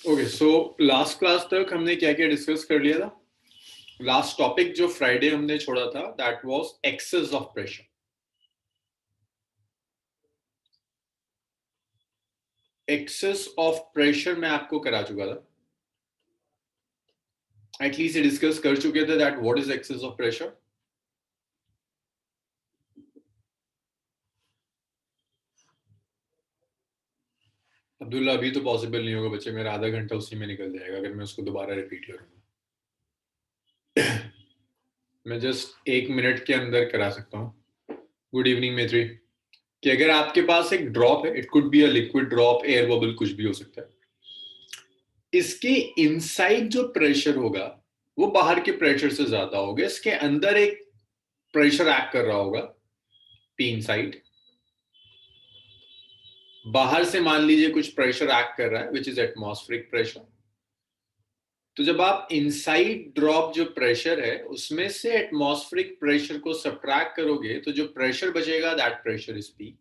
Okay, so last class तक हमने क्या क्या डिस्कस कर लिया था? लास्ट टॉपिक जो फ्राइडे हमने छोड़ा था that was excess of pressure. Excess of pressure मैं आपको करा चुका था, एटलीस्ट ये डिस्कस कर चुके थे that what is excess of pressure. Abdullah, अभी तो पॉसिबल नहीं होगा बच्चे, मेरा आधा घंटा उसी में निकल जाएगा अगर मैं उसको दोबारा रिपीट करूंगा. मैं जस्ट 1 मिनट के अंदर करा सकता हूँ. गुड इवनिंग मैत्री. कि अगर आपके पास एक ड्रॉप है, it could be a liquid drop, air bubble, कुछ भी हो सकता है. इसके इनसाइड जो प्रेशर होगा वो बाहर के प्रेशर से ज्यादा होगा. इसके अंदर एक प्रेशर एक्ट कर रहा होगा, पी इनसाइड. बाहर से मान लीजिए कुछ प्रेशर एक्ट कर रहा है विच इज एटमॉस्फेरिक प्रेशर. तो जब आप इनसाइड ड्रॉप जो प्रेशर है उसमें से एटमॉस्फेरिक प्रेशर को सब्ट्रैक्ट करोगे तो जो प्रेशर बचेगा दैट प्रेशर इज पी.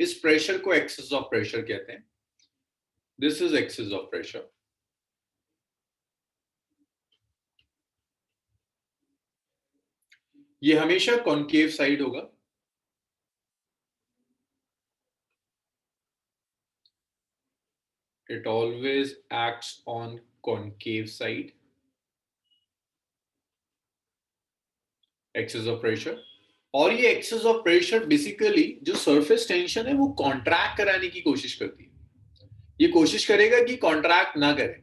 इस प्रेशर को एक्सेस ऑफ प्रेशर कहते हैं. This is excess of pressure. ये हमेशा कॉन्केव साइड होगा. It always acts on concave side. Excess of pressure. और ये एक्सेस ऑफ प्रेशर बेसिकली जो सरफेस टेंशन है वो कॉन्ट्रैक्ट कराने की कोशिश करती है. ये कोशिश करेगा कि कॉन्ट्रैक्ट ना करे,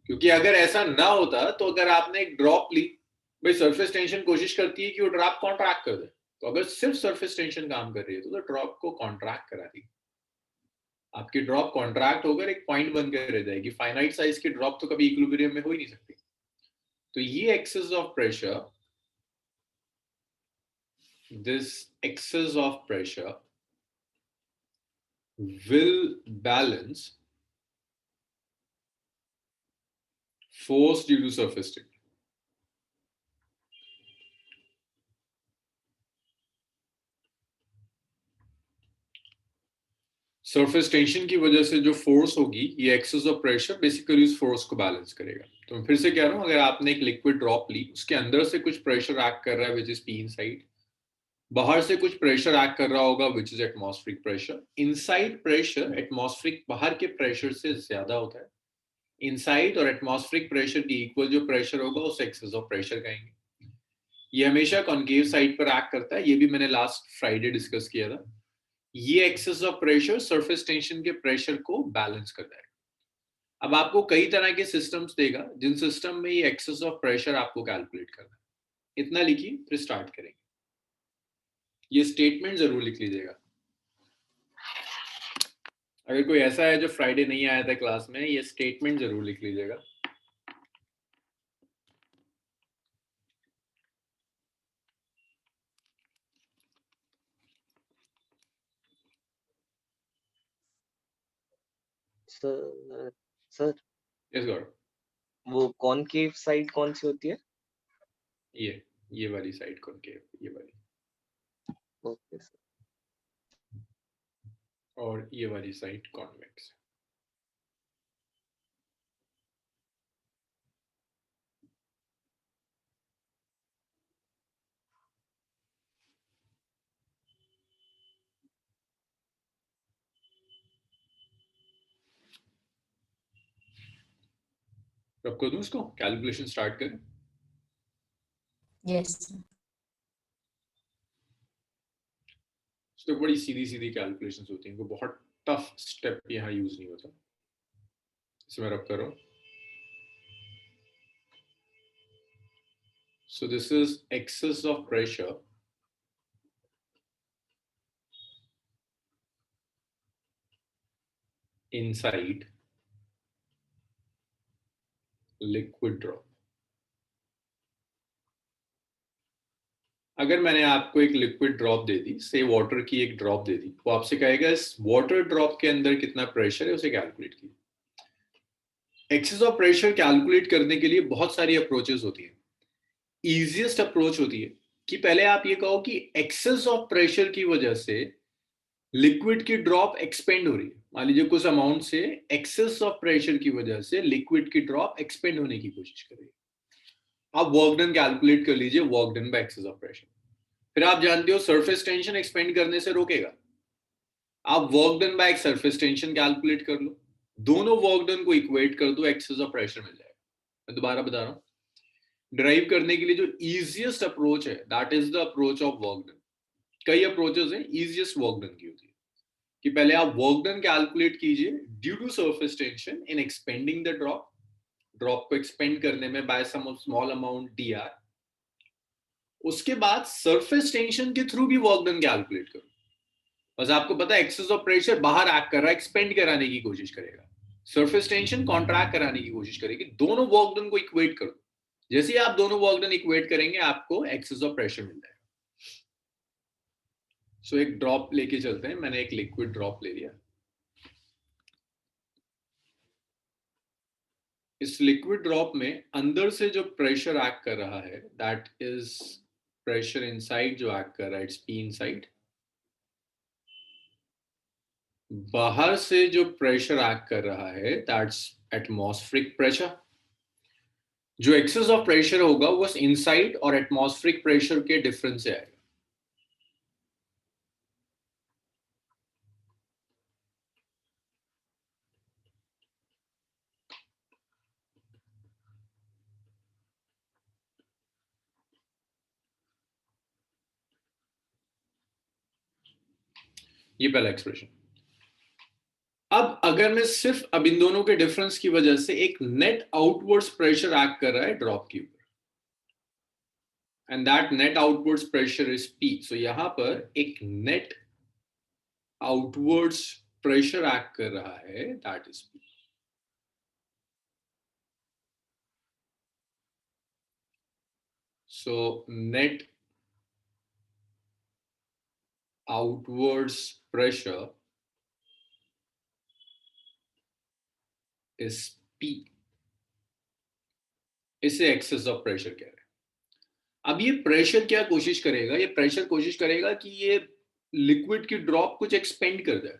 क्योंकि अगर ऐसा ना होता तो अगर आपने एक ड्रॉप ली, भाई सरफेस टेंशन कोशिश करती है कि वो ड्रॉप कॉन्ट्रैक्ट कर दे. तो अगर सिर्फ सरफेस टेंशन काम कर रही है तो ड्रॉप को कॉन्ट्रैक्ट करा दी. आपकी ड्रॉप कॉन्ट्रैक्ट होकर एक पॉइंट बनकर रह जाएगी. फाइनाइट साइज की ड्रॉप तो कभी इक्विलिब्रियम में हो ही नहीं सकती. तो ये excess of pressure, this excess of pressure will balance force due to surface tension. Surface tension की वजह से जो फोर्स होगी, ये एक्सेस ऑफ प्रेशर बेसिकली उस फोर्स को बैलेंस करेगा. तो मैं फिर से कह रहा हूं, अगर आपने एक लिक्विड ड्रॉप ली, उसके अंदर से कुछ प्रेशर एक्ट कर रहा है विच इज पी इनसाइड. बाहर से कुछ प्रेशर एक्ट कर रहा होगा which is atmospheric pressure. Inside pressure atmospheric बाहर के प्रेशर से ज्यादा होता है. इनसाइड और एटमॉस्फेरिक प्रेशर की इक्वल जो प्रेशर होगा उसे एक्सेस ऑफ प्रेशर कहेंगे. ये हमेशा कॉन्केव साइड पर एक्ट करता है. ये भी मैंने लास्ट फ्राइडे डिस्कस किया था. ये excess of pressure surface tension के प्रेशर को बैलेंस करता है. अब आपको कई तरह के सिस्टम्स देगा जिन सिस्टम में ये एक्सेस ऑफ प्रेशर आपको कैलकुलेट करना है. इतना लिखिए फिर स्टार्ट करेंगे. ये स्टेटमेंट जरूर लिख लीजिएगा. अगर कोई ऐसा है जो फ्राइडे नहीं आया था क्लास में, ये स्टेटमेंट जरूर लिख लीजिएगा. Sir yes God. वो कॉनकेव साइड कौन सी होती है? ये वाली साइड कॉनकेव, ये वाली. Okay sir. और ये वाली साइड कॉन्वेक्स. रब कर दूं इसको, कैलकुलेशन स्टार्ट करें. यस. तो बड़ी सीधी सीधी कैलकुलेशंस होती हैं, कोई बहुत टफ स्टेप यहाँ यूज नहीं होता. इसमें रब करो. So this is excess of pressure inside liquid drop. अगर मैंने आपको एक लिक्विड ड्रॉप दे दी, से वाटर की एक ड्रॉप दे दी, वो आपसे कहेगा इस वाटर ड्रॉप के अंदर कितना प्रेशर है, उसे कैलकुलेट कीजिए. एक्सेस ऑफ प्रेशर कैलकुलेट करने के लिए बहुत सारी अप्रोचेस होती हैं. इजीएस्ट अप्रोच होती है कि पहले आप ये कहो कि एक्सेस ऑफ प्रेशर की वजह से लिक्विड की ड्रॉप एक्सपेंड हो रही है. मान लीजिए कुछ अमाउंट से एक्सेस ऑफ प्रेशर की वजह से लिक्विड की ड्रॉप एक्सपेंड होने की कोशिश करेगी। आप वर्क डन कैलकुलेट कर लीजिए, work done by excess of pressure. फिर आप जानते हो सरफेस टेंशन एक्सपेंड करने से रोकेगा, आप work done by surface tension calculate कर लो, दोनों वर्क डन को इक्वेट कर दो, एक्सेस ऑफ प्रेशर मिल जाएगा। मैं दोबारा बता रहा हूं, ड्राइव करने के लिए जो इजीएस्ट अप्रोच है that is the approach of work done. कई अप्रोचेस हैं, इजीएस्ट वर्क डन की होती है कि पहले आप वर्क डन कैलकुलेट कीजिए due to surface tension in expanding the drop, drop को एक्सपेंड करने में by some small amount d r. उसके बाद सरफेस टेंशन के थ्रू भी वर्क डन कैलकुलेट करो। बस आपको पता है एक्सेस ऑफ प्रेशर बाहर एक्ट कर रहा है, एक्सपेंड कराने की कोशिश करेगा, सरफेस टेंशन कॉन्ट्रैक्ट कराने की कोशिश करेगी, दोनों वर्क डन को इक्वेट कर दो। जैसे ही आप दोनों वर्क डन इक्वेट करेंगे आपको एक्सेस ऑफ प्रेशर मिल जाएगा। सो एक ड्रॉप लेके चलते हैं, मैंने एक लिक्विड ड्रॉप ले लिया। इस लिक्विड ड्रॉप में अंदर से जो प्रेशर एक्ट कर रहा है दैट इज प्रेशर इनसाइड जो एक्ट कर रहा है, इट्स पी इनसाइड। बाहर से जो प्रेशर एक्ट कर रहा है दैट्स एटमॉस्फेरिक प्रेशर। जो एक्सेस ऑफ प्रेशर होगा वो इनसाइड और एटमॉस्फेरिक प्रेशर के डिफरेंस से आएगा। ये पहला एक्सप्रेशन। अब अगर मैं सिर्फ अब इन दोनों के डिफरेंस की वजह से एक नेट आउटवर्ड्स प्रेशर एक्ट कर रहा है ड्रॉप के ऊपर, and that net outwards pressure is P. So यहां पर एक नेट आउटवर्ड्स प्रेशर एक्ट कर रहा है that is P. So net outwards pressure is P. इसे एक्सेस ऑफ प्रेशर कह रहे हैं। अब ये प्रेशर क्या कोशिश करेगा, ये प्रेशर कोशिश करेगा कि ये लिक्विड की ड्रॉप कुछ एक्सपेंड कर दे।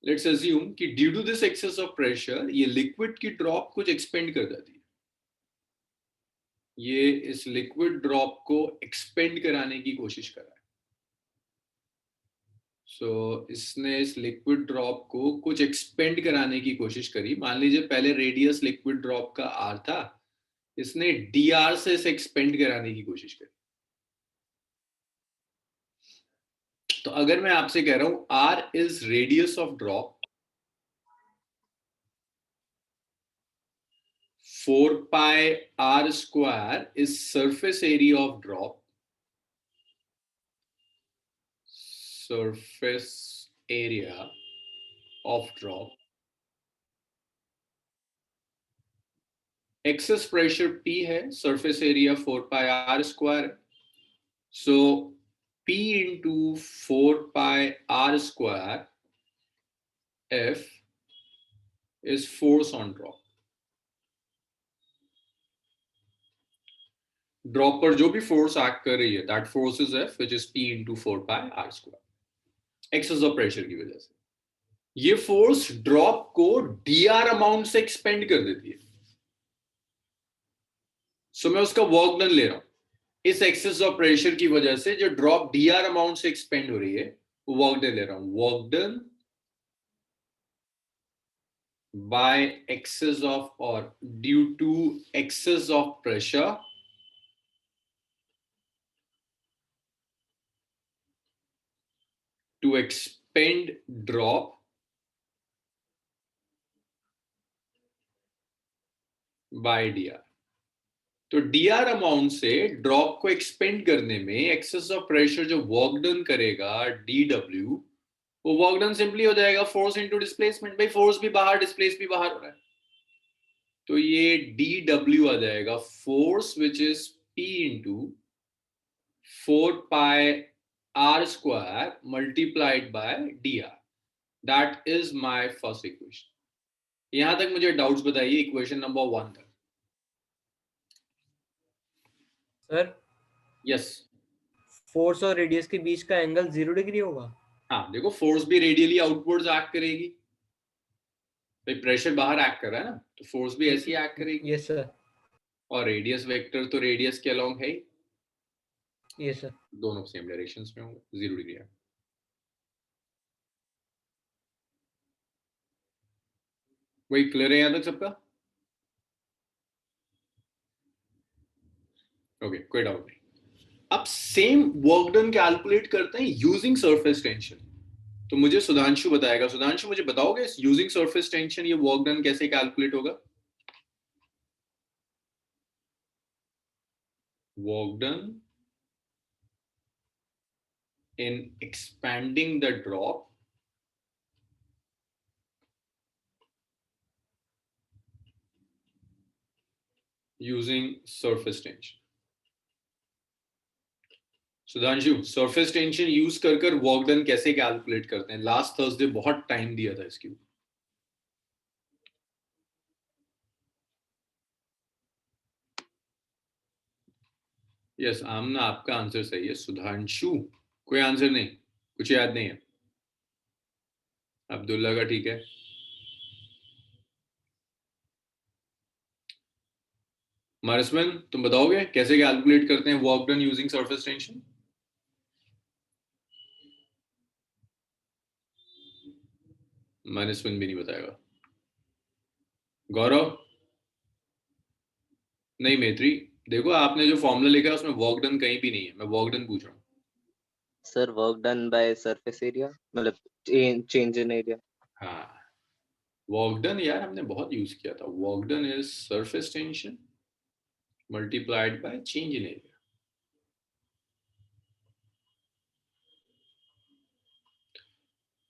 लेट्स अज्यूम कि due to this excess of pressure ये लिक्विड की ड्रॉप कुछ एक्सपेंड कर देती है। ये इस लिक्विड ड्रॉप को एक्सपेंड कराने की कोशिश कर रहा है। सो इसने इस लिक्विड ड्रॉप को कुछ एक्सपेंड कराने की कोशिश करी। मान लीजिए पहले रेडियस लिक्विड ड्रॉप का आर था, इसने डी आर से इसे एक्सपेंड कराने की कोशिश करी। तो अगर मैं आपसे कह रहा हूं r is radius of drop, 4 pi r square is surface area of drop. Surface area of drop. Excess pressure P है, surface area 4 pi r square. So P into 4 pi r square F is force on drop. Drop पर जो भी force act कर रही है that force is F which is P into 4 pi are square. Excess of pressure की वजह से ये फोर्स ड्रॉप को डीआर अमाउंट से एक्सपेंड कर देती है। सो मैं उसका वर्क डन ले रहा हूं, इस एक्सेस ऑफ प्रेशर की वजह से जो ड्रॉप डीआर अमाउंट से एक्सपेंड हो रही है वो वर्क डन ले रहा हूं। Work done by excess of और due to excess of pressure to expend drop by dr। तो dr अमाउंट से ड्रॉप को एक्सपेंड करने में एक्सेस ऑफ प्रेशर जो वर्क डन करेगा dw, वो वर्क डन सिंपली हो जाएगा फोर्स इनटू डिस्प्लेसमेंट। भाई फोर्स भी बाहर, डिस्प्लेस भी बाहर हो रहा है, तो ये dw आ जाएगा force which is p into 4 pi r square multiplied by dr। That is my first equation। यहां तक मुझे डाउट्स बताइए इक्वेशन नंबर 1 तक। सर यस, फोर्स और रेडियस के बीच का एंगल 0 डिग्री होगा। हाँ देखो, फोर्स भी रेडियली आउटवर्ड्स एक्ट करेगी, भाई प्रेशर बाहर एक्ट कर रहा है ना, तो फोर्स भी ऐसी एक्ट करेगी। Yes sir. और रेडियस वेक्टर तो रेडियस के अलोंग है ही, यस सर। दोनों सेम डायरेक्शंस में होंगे, 0 डिग्री है। वही क्लियर है यहाँ तक सबका? ओके, कोई डाउट नहीं। अब सेम वर्क डन कैलकुलेट करते हैं यूजिंग सरफेस टेंशन। तो मुझे सुधांशु बताएगा। सुधांशु, मुझे बताओगे यूजिंग सरफेस टेंशन ये वर्क डन कैसे कैलकुलेट होगा? Work done in expanding the drop using surface tension। Sudhanshu, surface tension use कर कर वर्क डन कैसे कैलकुलेट करते हैं? लास्ट थर्सडे बहुत टाइम दिया था इसके ऊपर। यस आमना, आपका आंसर सही है। सुधांशु कोई आंसर नहीं, कुछ याद नहीं है। अब्दुल्ला का ठीक है। मारसमन, तुम बताओगे कैसे कैलकुलेट करते हैं work done using surface tension? मारसमन भी नहीं बताएगा। गौरव? नहीं मैत्री, देखो आपने जो फॉर्मूला लिखा है उसमें वर्क डन कहीं भी नहीं है, मैं वर्क डन पूछ रहा हूँ। Sir work done by surface area, मतलब चेंज इन एरिया। हाँ, वर्क डन यार हमने बहुत यूज किया था। Work done is surface tension multiplied by change in area.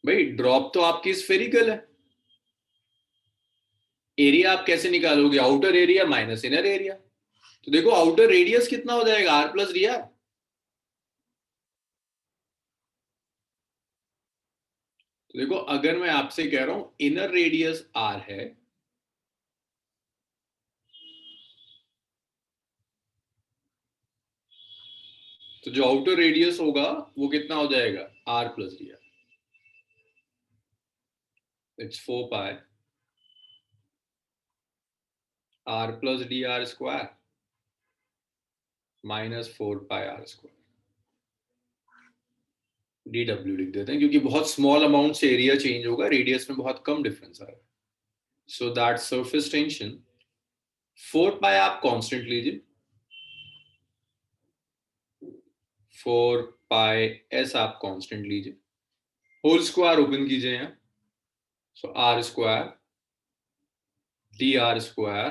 भाई ड्रॉप तो आपकी स्फेरिकल है, एरिया आप कैसे निकालोगे? Outer area minus inner area. तो देखो आउटर रेडियस कितना हो जाएगा, आर प्लस डी आर। तो देखो अगर मैं आपसे कह रहा हूं इनर रेडियस आर है, तो जो आउटर रेडियस होगा वो कितना हो जाएगा, R plus D R. It's 4 pi R plus D R square minus 4 pi are square. D W लिख देते हैं क्योंकि बहुत स्मॉल अमाउंट से एरिया चेंज होगा, रेडियस में बहुत कम डिफरेंस आएगा। So that surface tension 4 pi आप कांस्टेंट लीजिए, 4 पाई एस आप कांस्टेंट लीजिए, होल स्क्वायर ओपन कीजिए यहाँ। So R square D R square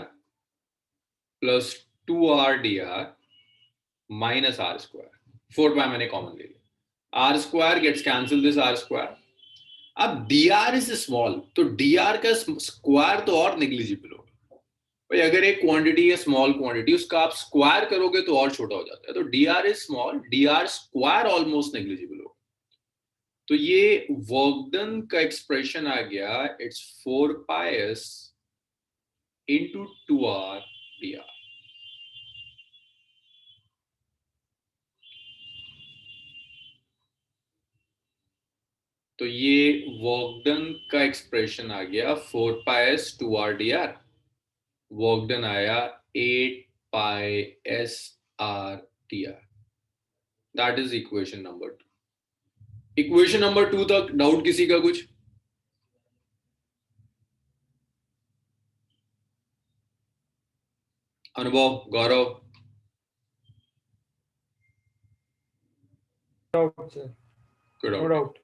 plus 2r D are minus r square. 4 pi मैंने कॉमन ले लिया, r square gets cancel this r square. अब डी आर इज स्मॉल, तो D r का square तो और निग्लिजिबल होगा। भाई अगर एक क्वांटिटी है स्मॉल क्वांटिटी, उसका आप स्क्वायर करोगे तो और छोटा हो जाता है। तो D R is small, D R square almost negligible होगा। तो ये वर्क डन का एक्सप्रेशन आ गया, it's 4 pi S into 2r D are. तो ये वर्क डन का एक्सप्रेशन आ गया 4 pi S 2r D R. Work done आया 8 pi S R T R. That is equation number 2। Equation number 2 तक डाउट किसी का कुछ? Anubhav, Gaurav? Doubt sir, no doubt.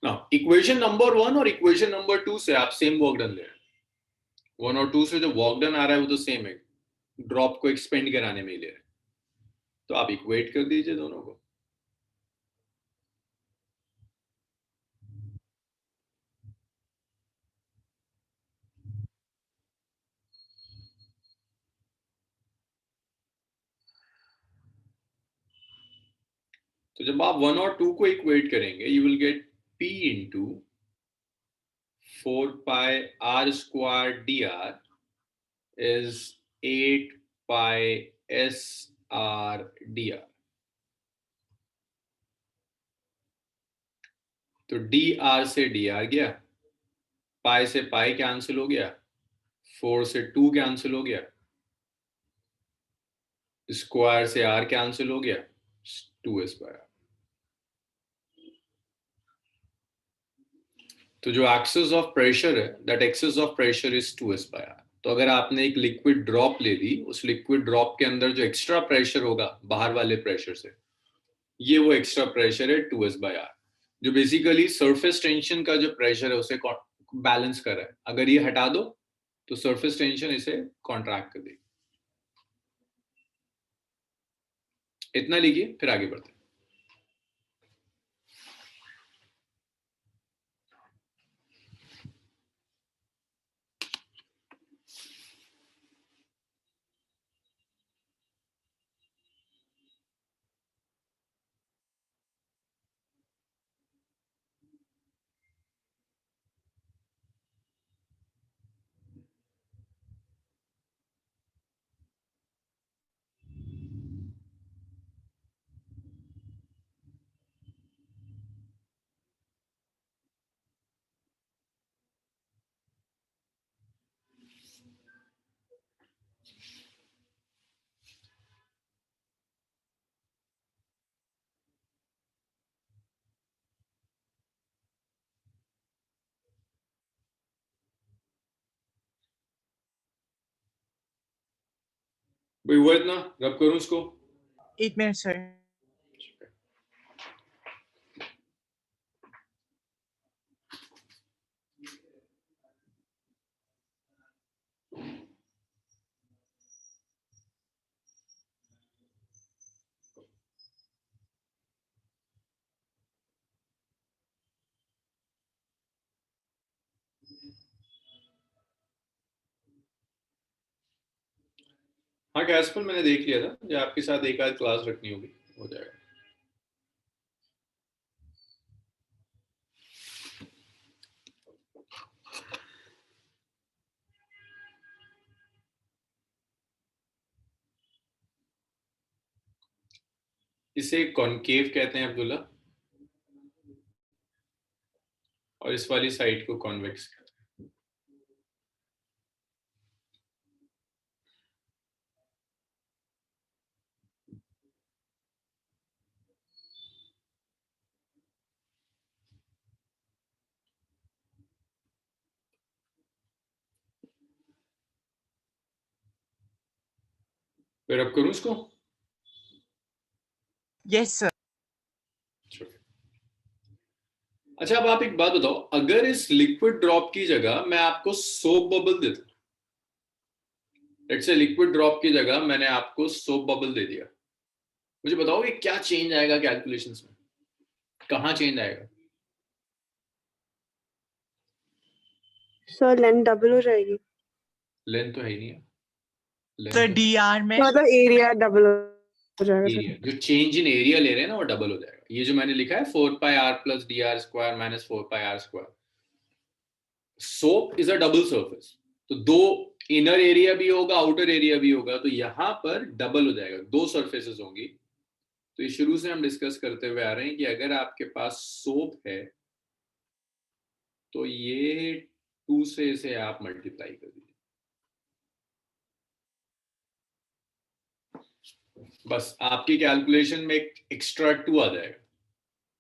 ना इक्वेशन नंबर 1 और इक्वेशन नंबर 2 से आप सेम वर्क डन ले रहे हैं। 1 और 2 से जो वर्क डन आ रहा है वो तो सेम है, ड्रॉप को एक्सपेंड कराने में ही ले रहे हैं। तो आप इक्वेट कर दीजिए दोनों को। तो जब आप 1 और 2 को इक्वेट करेंगे, you will get P into 4 pi are square D R is 8 pi S R D R. तो dr से dr गया, पाई से पाई कैंसिल हो गया, 4 से 2 कैंसिल हो गया, स्क्वायर से r कैंसिल हो गया, 2 स्क्वायर। तो जो एक्सेस ऑफ प्रेशर है, that excess of pressure is 2 square. तो अगर आपने एक लिक्विड ड्रॉप ले ली, उस लिक्विड ड्रॉप के अंदर जो एक्स्ट्रा प्रेशर होगा बाहर वाले प्रेशर से, ये वो एक्स्ट्रा प्रेशर है 2s/r, जो बेसिकली सरफेस टेंशन का जो प्रेशर है उसे बैलेंस कर रहा है। अगर ये हटा दो तो सरफेस टेंशन इसे कॉन्ट्रैक्ट कर देगी। इतना लिखिए, फिर आगे बढ़ते हैं। भाई हुआ इतना, रब करूं इसको? 8 minutes, sir. हाँ कैस्पल मैंने देख लिया था, जो आपके साथ एक आध क्लास रखनी होगी, हो जाएगा। इसे कॉनकेव कहते हैं अब्दुल्ला, और इस वाली साइड को कॉन्वेक्स कहते हैं। फिर अब करूं इसको? Yes, sir. अच्छा, अब आप एक बात बताओ, अगर इस लिक्विड ड्रॉप की जगह मैं आपको सोप बबल दे दूं, लेट्स से लिक्विड ड्रॉप की जगह मैंने आपको सोप बबल दे दिया, मुझे बताओ ये क्या चेंज आएगा कैलकुलेशंस में? कहाँ चेंज आएगा? सर लेंथ डबल हो जाएगी। लेंथ तो है ही नहीं है। सर dr में मतलब एरिया डबल हो जाएगा एरिया, सर। जो चेंज इन एरिया ले रहे हैं ना वो डबल हो जाएगा। ये जो मैंने लिखा है 4πr plus dr square minus 4πr square, soap is a double surface, तो दो इनर एरिया भी होगा आउटर एरिया भी होगा, तो यहां पर डबल हो जाएगा, दो सरफेसेस होंगी। तो ये शुरू से हम डिस्कस करते हुए आ रहे हैं कि अगर आपके पास सोप है तो ये 2 से इसे आप मल्टीप्लाई कर दीजिए, बस आपकी कैलकुलेशन में एक एक्स्ट्रा 2 आ जाएगा,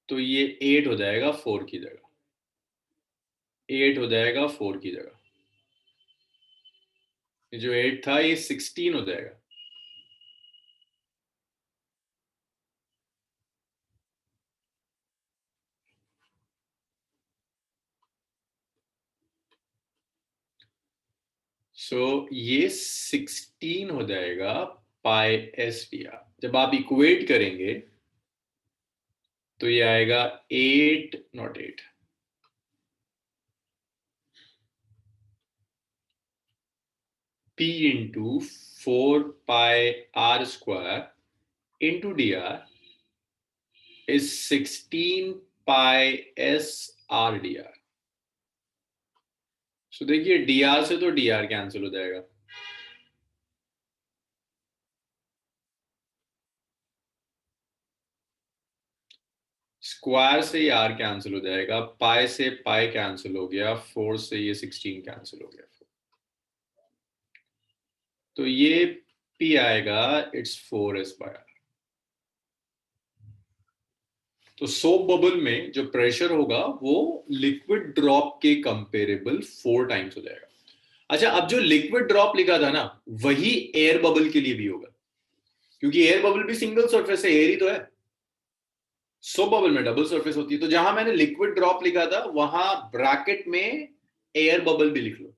तो ये 8 हो जाएगा 4 की जगह, 8 हो जाएगा 4 की जगह, ये जो 8 था ये 16 हो जाएगा। ये 16 हो जाएगा पाई एस डी आर। जब आप इक्वेट करेंगे तो ये आएगा 8 not 8, P into 4πr square into D are is 16 pi S R D R. So देखिए डी आर से तो डी आर कैंसिल हो जाएगा, स्क्वायर से ये r कैंसिल हो जाएगा, पाई से पाई कैंसिल हो गया, 4 से ये 16 कैंसिल हो गया, तो ये p आएगा, इट्स 4s/r। तो सोप बबल में जो प्रेशर होगा वो लिक्विड ड्रॉप के कंपेरेबल 4 टाइम्स हो जाएगा। अच्छा, अब जो लिक्विड ड्रॉप लिखा था ना, वही एयर बबल के लिए भी होगा, क्योंकि एयर बबल भी सिंगल सरफेस है, एयर ही तो है। सोप बबल में डबल सरफेस होती है, तो जहां मैंने लिक्विड ड्रॉप लिखा था वहां ब्रैकेट में एयर बबल भी लिख लो।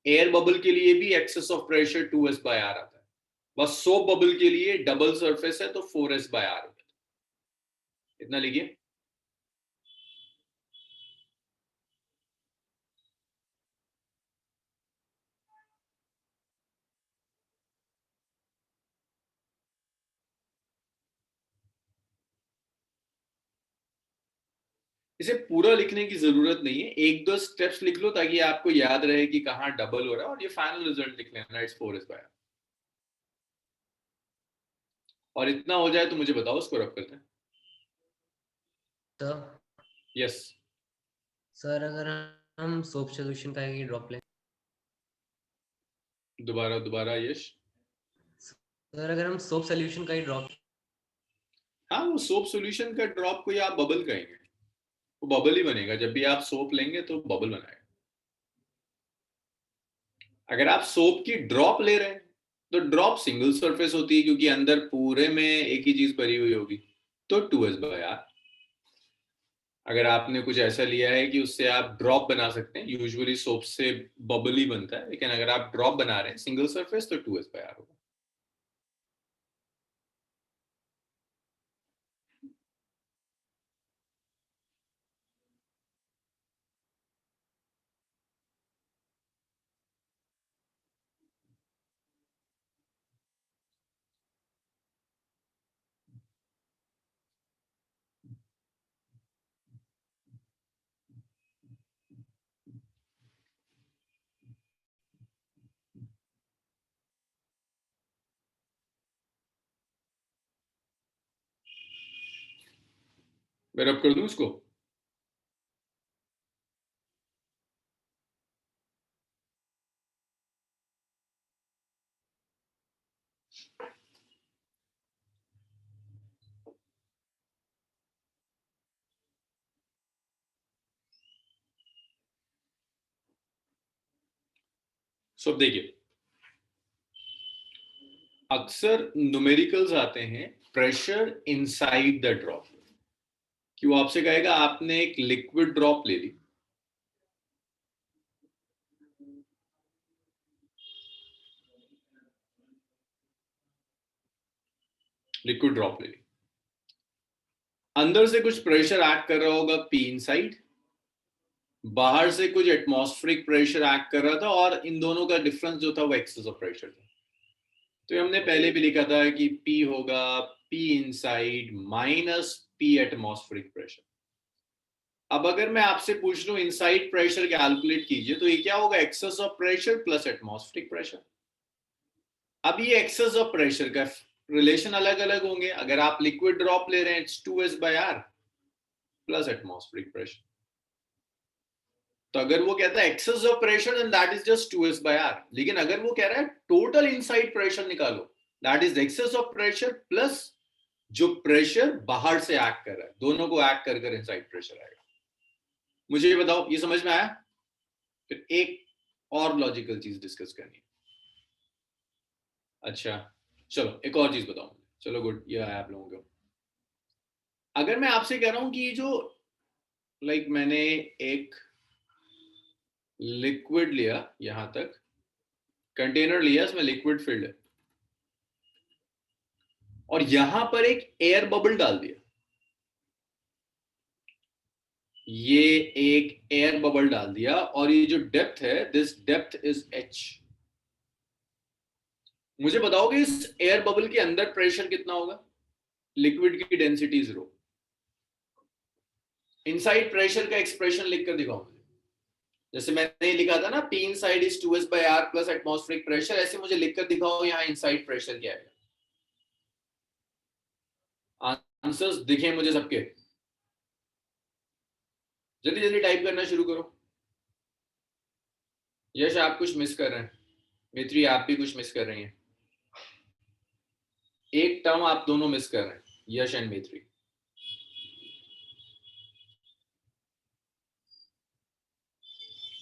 एयर बबल के लिए भी एक्सेस ऑफ प्रेशर 2s/r आता है, बस सोप बबल के लिए डबल सरफेस है तो 4s/r होता है। इतना लिखिए। इसे पूरा लिखने की जरूरत नहीं है, एक दो स्टेप्स लिख लो ताकि आपको याद रहे कि कहां डबल हो रहा है, और ये फाइनल रिजल्ट लिख लेना, इट्स 4s/r। और इतना हो जाए तो मुझे बताओ, उसको रब करते हैं। सर यस सर अगर हम सोप सॉल्यूशन का एक ड्रॉप लें, दोबारा यश। सर अगर हम सोप सॉल्यूशन का ही ड्रॉप, हाँ, वो सोप सॉल्यूशन का ड्रॉप को ही आप बबल कहेंगे, वो बबल ही बनेगा। जब भी आप सोप लेंगे तो बबल बनाएगा। अगर आप सोप की ड्रॉप ले रहे हैं तो ड्रॉप सिंगल सरफेस होती है, क्योंकि अंदर पूरे में एक ही चीज भरी हुई होगी, तो 2s/r। अगर आपने कुछ ऐसा लिया है कि उससे आप ड्रॉप बना सकते हैं, यूजुअली सोप से बबल ही बनता है, लेकिन अगर आप ड्रॉप बना रहे हैं सिंगल सरफेस तो 2s/r होगा। मैं रब कर दूं इसको। सो अब देखिए, अक्सर न्यूमेरिकल्स आते हैं प्रेशर इनसाइड द ड्रॉप, कि वो आपसे कहेगा आपने एक लिक्विड ड्रॉप ले ली, लिक्विड ड्रॉप ले ली, अंदर से कुछ प्रेशर एक्ट कर रहा होगा पी इनसाइड, बाहर से कुछ एटमॉस्फेरिक प्रेशर एक्ट कर रहा था, और इन दोनों का डिफरेंस जो था वो एक्सेस ऑफ प्रेशर था। तो हमने पहले भी लिखा था कि P होगा P inside minus P atmospheric pressure. अब अगर मैं आपसे पूछ लूं इनसाइड प्रेशर कैलकुलेट कीजिए, तो ये क्या होगा, excess of pressure plus atmospheric pressure. अब ये एक्सेस ऑफ प्रेशर का रिलेशन अलग अलग होंगे। अगर आप लिक्विड ड्रॉप ले रहे हैं it's 2s/r plus atmospheric pressure. तो अगर वो कहता है excess of pressure then that is just 2s/r, लेकिन अगर वो कह रहा है टोटल इनसाइड प्रेशर निकालो, that is excess of pressure plus जो प्रेशर बाहर से एक्ट कर रहा है, दोनों को एक्ट कर कर इनसाइड प्रेशर आएगा। मुझे ये बताओ, ये समझ में आया? फिर एक और लॉजिकल चीज डिस्कस करनी है। अच्छा चलो एक और चीज बताओ। चलो गुड, ये आया आप लोगों को। अगर मैं आपसे कह रहा हूं कि ये जो मैंने एक लिक्विड लिया, यहां तक कंटेनर लिया, इसमें लिक्विड फिल्ड है, और यहां पर एक एयर बबल डाल दिया, ये एक एयर बबल डाल दिया, और ये जो डेप्थ है, दिस डेप्थ इज h। मुझे बताओगे इस एयर बबल के अंदर प्रेशर कितना होगा? लिक्विड की डेंसिटी 0। इनसाइड प्रेशर का एक्सप्रेशन लिखकर दिखाओ मुझे। जैसे मैंने लिखा था ना, P inside is 2s/r plus atmospheric pressure, ऐसे मुझे लिखकर दिखाओ यहाँ इनसाइड प्रेशर क्या है। आंसर्स दिखे मुझे सबके। जल्दी जल्दी टाइप करना शुरू करो। यश आप कुछ मिस कर रहे हैं, मित्री आप भी कुछ मिस कर रही हैं। एक टर्म आप दोनों मिस कर रहे हैं, यश एंड मित्री।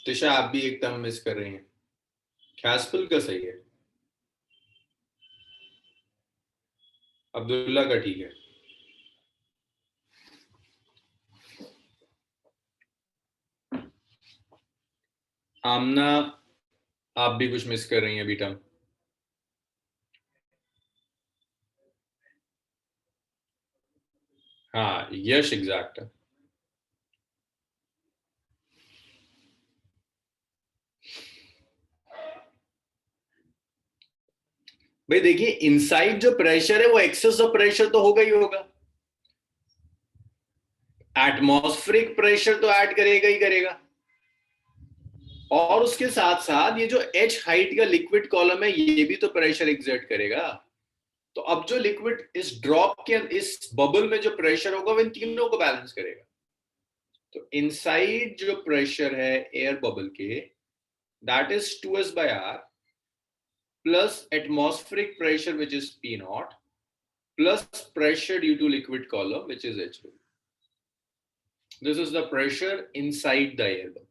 तिशा आप भी एक टर्म मिस कर रही हैं। खैसपुल का सही है, अब्दुल्ला का ठीक है। आमना आप भी कुछ मिस कर रही हैं अभी टर्म। हाँ यश एग्जैक्ट है। भाई देखिए इनसाइड जो प्रेशर है वो एक्सेस ऑफ प्रेशर तो होगा ही होगा, एटमॉस्फेरिक प्रेशर तो ऐड करेगा ही करेगा, और उसके साथ साथ ये जो h हाइट का लिक्विड कॉलम है ये भी तो प्रेशर एक्सर्ट करेगा। तो अब जो लिक्विड इस ड्रॉप के इस बबल में जो प्रेशर होगा वो इन तीनों को बैलेंस करेगा। तो इनसाइड जो प्रेशर है एयर बबल के that is 2s/r plus atmospheric pressure which is P naught plus pressure due to liquid column which is H. This is the pressure inside the air bubble.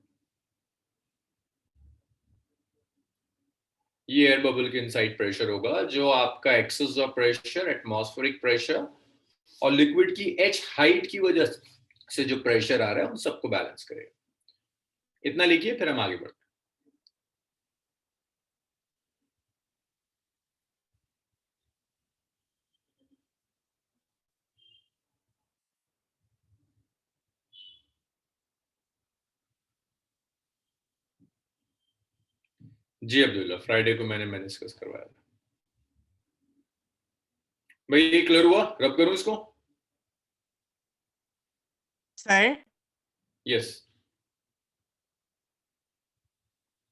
ये air bubble के inside pressure होगा जो आपका excess of pressure, atmospheric pressure और liquid की h height की वजह से जो प्रेशर आ रहा है उन सबको बैलेंस करेगा। इतना लिखिए फिर हम आगे बढ़ते हैं। जी अब्दुल्ला, फ्राइडे को मैंने डिस्कस करवाया था। भाई ये क्लियर हुआ? रब करूं इसको? Sir yes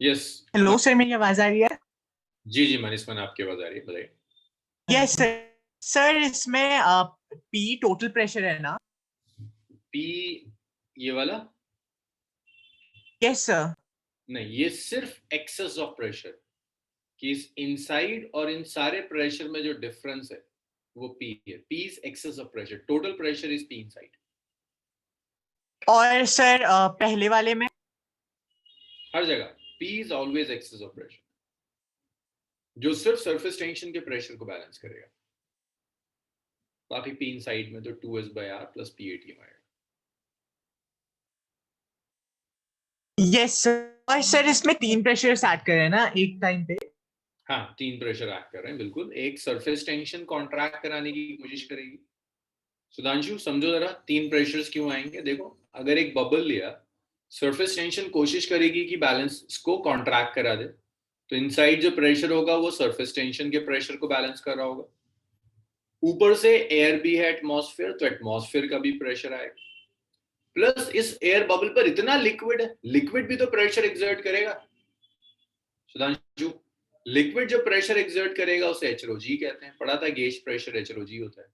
yes. Hello sir, मेरी आवाज आ रही है? जी जी मनीष मैन आपकी आवाज आ रही है, बताइए। Yes sir. सर इसमें पी टोटल प्रेशर है ना? पी ये वाला? Yes sir. नहीं, ये सिर्फ एक्सेस ऑफ प्रेशर कि इस इनसाइड और इन सारे प्रेशर में जो डिफरेंस है वो पी है। P is excess of pressure, total pressure is P inside. और सर पहले वाले में? हर जगह P is always excess of pressure, जो सिर्फ सरफेस टेंशन के प्रेशर को बैलेंस करेगा। बाकी पी इनसाइड में तो 2s/r plus P/ATM आएगा। Yes sir. और सर इसमें 3 प्रेशर ऐड कर रहे हैं ना एक टाइम पे? हाँ 3 प्रेशर ऐड कर रहे हैं, बिल्कुल। एक सरफेस टेंशन कॉन्ट्रैक्ट कराने की कोशिश करेगी। सुधांशु समझो जरा 3 प्रेशर्स क्यों आएंगे। देखो अगर एक बबल लिया, सरफेस टेंशन कोशिश करेगी कि बैलेंस को कॉन्ट्रैक्ट करा दे, तो इनसाइड जो प्रेशर होगा वो सरफेस टेंशन के प्रेशर को बैलेंस कर रहा होगा। ऊपर से एयर भी है एटमॉस्फेयर, तो एटमॉस्फेयर का भी प्रेशर आएगा। प्लस इस एयर बबल पर इतना लिक्विड है, लिक्विड भी तो प्रेशर एक्सर्ट करेगा। सुधांशु लिक्विड जो प्रेशर एक्सर्ट करेगा उसे HROG कहते हैं, पढ़ा था गेज प्रेशर HROG होता है।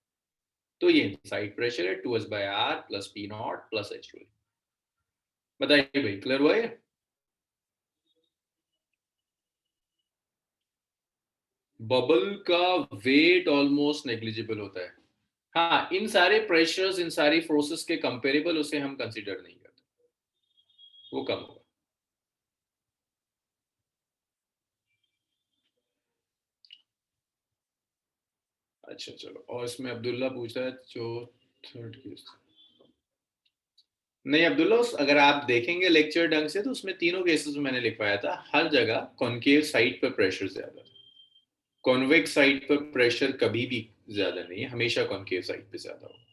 तो ये इनसाइड प्रेशर है 2s/r plus P naught plus H2. बताइए भाई क्लियर हुआ ये? बबल का वेट ऑलमोस्ट नेग्लिजिबल होता है। हाँ इन सारे प्रेशर्स, इन सारी फोर्सेस के कंपेरेबल उसे हम कंसीडर नहीं करते, वो कम होगा। अच्छा चलो, और इसमें अब्दुल्ला पूछा है जो थर्ड केस। नहीं अब्दुल्ला, अगर आप देखेंगे लेक्चर ढंग से तो उसमें तीनों केसेस में मैंने लिखवाया था, हर जगह कॉन्केव साइड पर प्रेशर ज्यादा था, कॉन्वेक्स साइड पर प्रेशर कभी भी ज्यादा नहीं है, हमेशा कॉन्केव साइड पे ज्यादा होगा।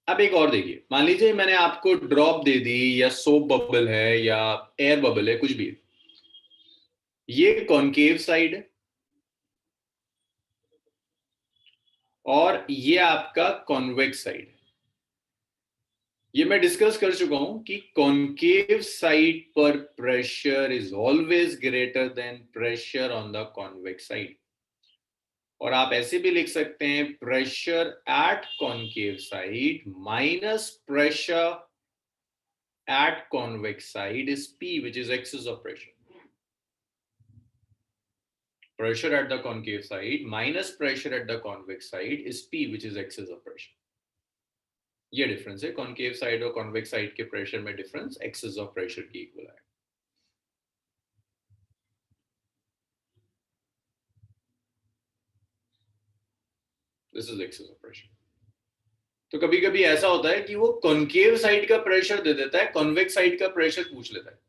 अब एक और देखिए, मान लीजिए मैंने आपको ड्रॉप दे दी या सोप बबल है या एयर बबल है, कुछ भी, ये कॉन्केव साइड है और ये आपका कॉन्वेक्स साइड है। ये मैं डिस्कस कर चुका हूं कि कॉन्केव साइड पर pressure is always greater than pressure on the convex side. और आप ऐसे भी लिख सकते हैं pressure at concave side minus pressure at convex side is P, which is axis of pressure. Pressure at the concave side minus pressure at the convex side is P, which is axis of pressure. ये difference है, concave side और convex side के pressure में difference axis of pressure की equal है. This is axis of pressure. तो कभी कभी ऐसा होता है कि वो कॉन्केव साइड का प्रेशर दे देता है, कॉन्वेक्स साइड का प्रेशर पूछ लेता है.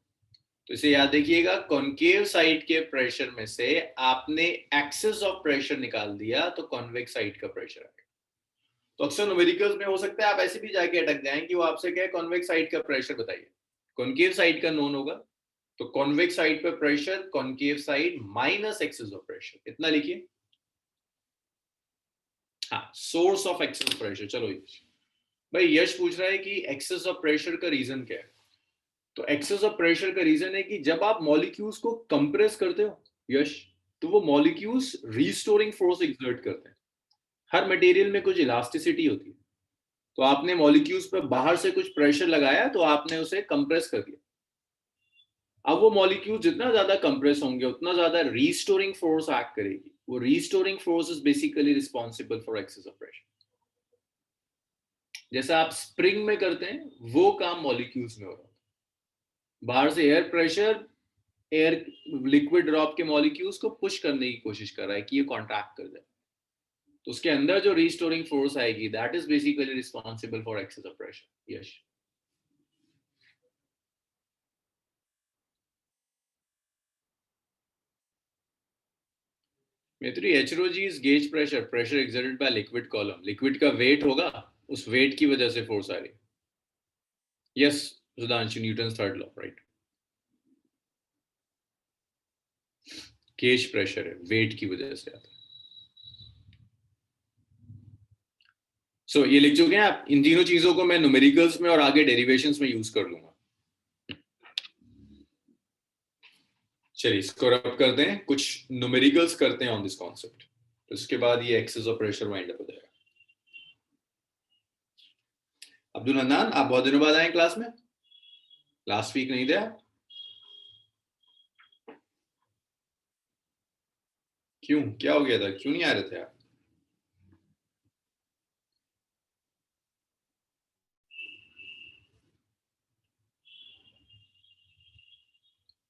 तो इसे याद रखिएगा, कॉन्केव साइड के प्रेशर में से आपने एक्सिस ऑफ प्रेशर निकाल दिया तो कॉन्वेक्स साइड का प्रेशर आएगा. तो अक्सर न्यूमेरिकल्स में हो सकता है आप ऐसे भी जाके अटक जाएं कि वो आपसे कहे कॉन्वेक्स साइड का प्रेशर बताइए. कॉन्केव साइड का नोन होगा तो कॉन्वेक्स साइड पे pressure concave side minus axis of pressure, इतना लिखिए. हाँ, source of axis of pressure. चलो भाई यश पूछ रहा है कि एक्सिस ऑफ प्रेशर का रीजन क्या है. तो एक्सेस ऑफ प्रेशर का रीजन है कि जब आप मॉलिक्यूल्स को कंप्रेस करते हो यश, तो वो मॉलिक्यूल्स रीस्टोरिंग फोर्स एक्सर्ट करते हैं. हर मटेरियल में कुछ इलास्टिसिटी होती है, तो आपने मॉलिक्यूल्स पर बाहर से कुछ प्रेशर लगाया तो आपने उसे कंप्रेस कर दिया. अब वो मॉलिक्यूल जितना ज्यादा कंप्रेस होंगे उतना ज्यादा रीस्टोरिंग फोर्स एक्ट करेगी. वो restoring force is basically responsible for excess of pressure. जैसा आप स्प्रिंग में करते हैं वो काम मॉलिक्यूल्स में हो रहा है. बाहर से air pressure air liquid drop के मॉलिक्यूल्स को पुश करने की कोशिश कर रहा है कि ये कॉन्ट्रैक्ट कर जाए. तो उसके अंदर जो रीस्टोरिंग फोर्स आएगी that is basically responsible for excess of pressure. Yes. Mitri, HROG is gauge pressure, pressure exerted by liquid column. Liquid का वेट होगा, उस वेट की वजह से फोर्स आ रही. Yes Sudhanshu, Newton third law, right. Gauge pressure है, वेट की वजह से आता है. सो ये लिख चुके हैं आप. इन तीनों चीजों को मैं न्यूमेरिकल्स में और आगे डेरिवेशंस में यूज कर लूंगा. चलिए इसको रब करते हैं, कुछ न्यूमेरिकल्स करते हैं ऑन दिस कॉन्सेप्ट. तो इसके बाद ये excess of pressure wind up हो जाएगा. अब्दुल हन्नान, आप बहुत दिनों बाद आए क्लास में, लास्ट वीक नहीं थे आप. क्यों, क्या हो गया था, क्यों नहीं आ रहे थे आप?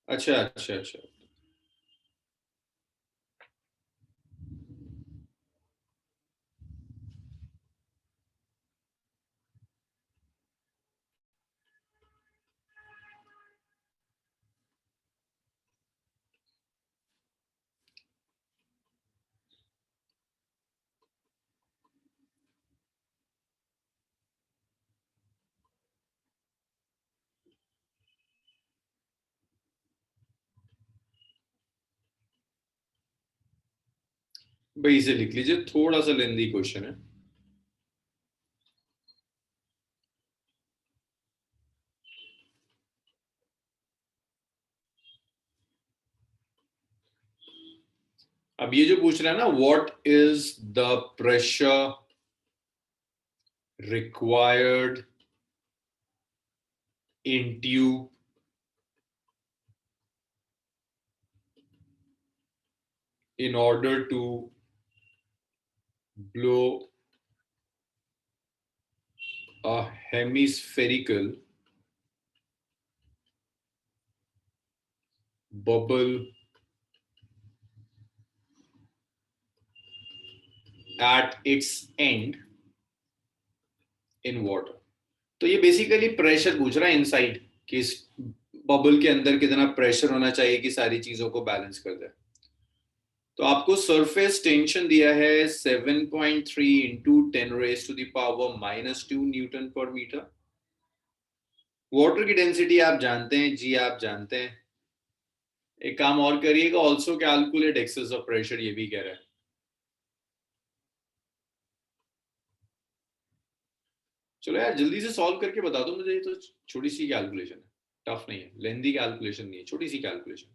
अच्छा अच्छा अच्छा. भाई इसे लिख लीजिए, थोड़ा सा लेंदी क्वेश्चन है. अब ये जो पूछ रहा है ना, what is the pressure required in tube in order to blow a hemispherical bubble at its end in water. तो ये बेसिकली प्रेशर पूछ रहा है इनसाइड, कि इस बबल के अंदर कितना प्रेशर होना चाहिए कि सारी चीजों को बैलेंस कर दे. तो आपको सरफेस टेंशन दिया है 7.3 इंटू 10⁻⁻² न्यूटन पर मीटर. वाटर की डेंसिटी आप जानते हैं, जी आप जानते हैं. एक काम और करिएगा, also calculate excess of pressure, ये भी कह रहा है. चलो यार जल्दी से सॉल्व करके बता दो मुझे. ये तो छोटी सी कैलकुलेशन है, टफ नहीं है, लेंदी कैलकुलेशन नहीं है, छोटी सी कैलकुलेशन.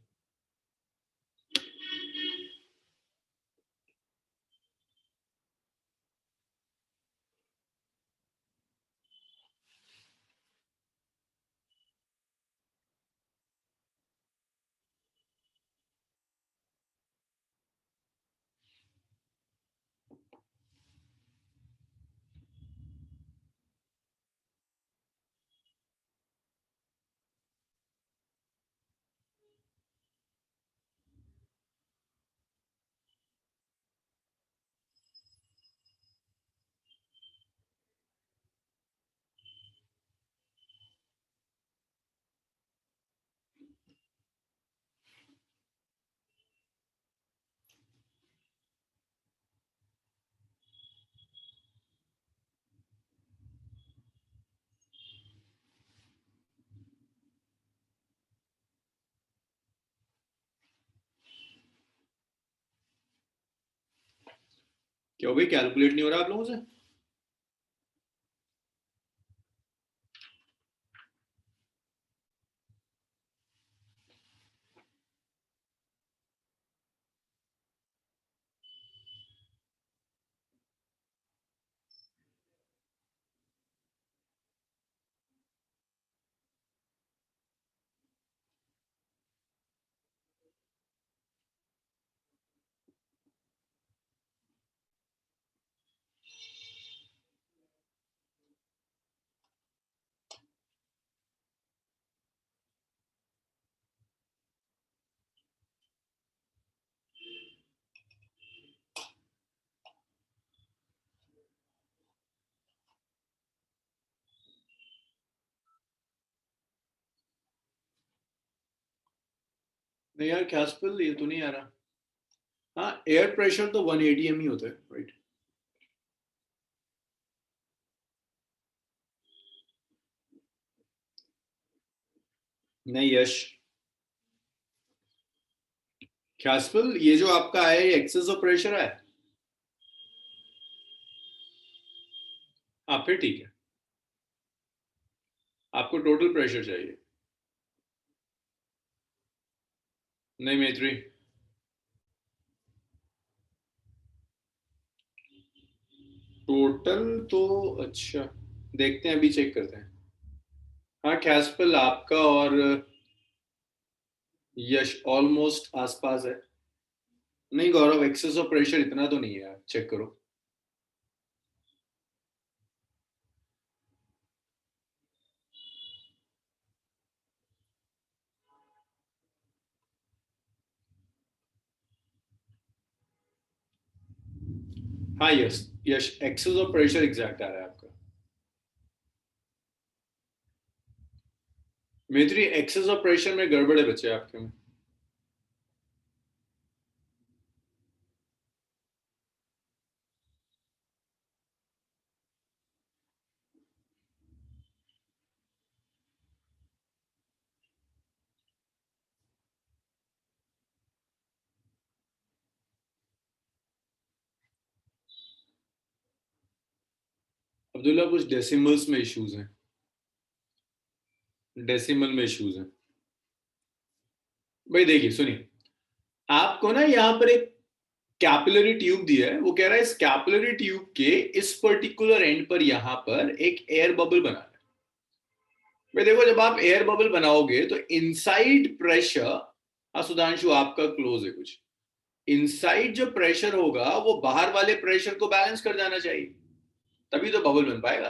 क्या भाई कैलकुलेट नहीं हो रहा आप लोगों से? नहीं यार कैस्पल ये तो नहीं आ रहा। हाँ एयर प्रेशर तो 1 atm ही होता है राइट। नहीं यश, कैस्पल ये जो आपका आया ये एक्सेस ऑफ प्रेशर है। हाँ फिर ठीक है, आपको टोटल प्रेशर चाहिए। नहीं मैत्री, टोटल तो अच्छा देखते हैं, अभी चेक करते हैं। हाँ कैस्पल आपका और यश ऑलमोस्ट आसपास है। नहीं गौरव, एक्सेस ऑफ प्रेशर इतना तो नहीं है यार, चेक करो। हाँ yes Yash, excess of pressure exact आ रहा है आपका। मैत्री एक्सेस ऑफ प्रेशर में गड़बड़ है बच्चे आपके में। अब्दुल्ला कुछ डेसिमल्स में इश्यूज हैं, डेसिमल में इश्यूज हैं। भाई देखिए सुनिए, आपको ना यहाँ पर एक कैपिलरी ट्यूब दिया है, वो कह रहा है इस कैपिलरी ट्यूब के इस पर्टिकुलर एंड पर यहाँ पर एक एयर बबल बनाना है। भाई देखो जब आप एयर बबल बनाओगे तो इनसाइड प्रेशर, हाँ सुधांशु आपका क्लोज है कुछ, इनसाइड जो प्रेशर होगा वो बाहर वाले प्रेशर को बैलेंस कर जाना चाहिए, तभी तो बबल बन पाएगा।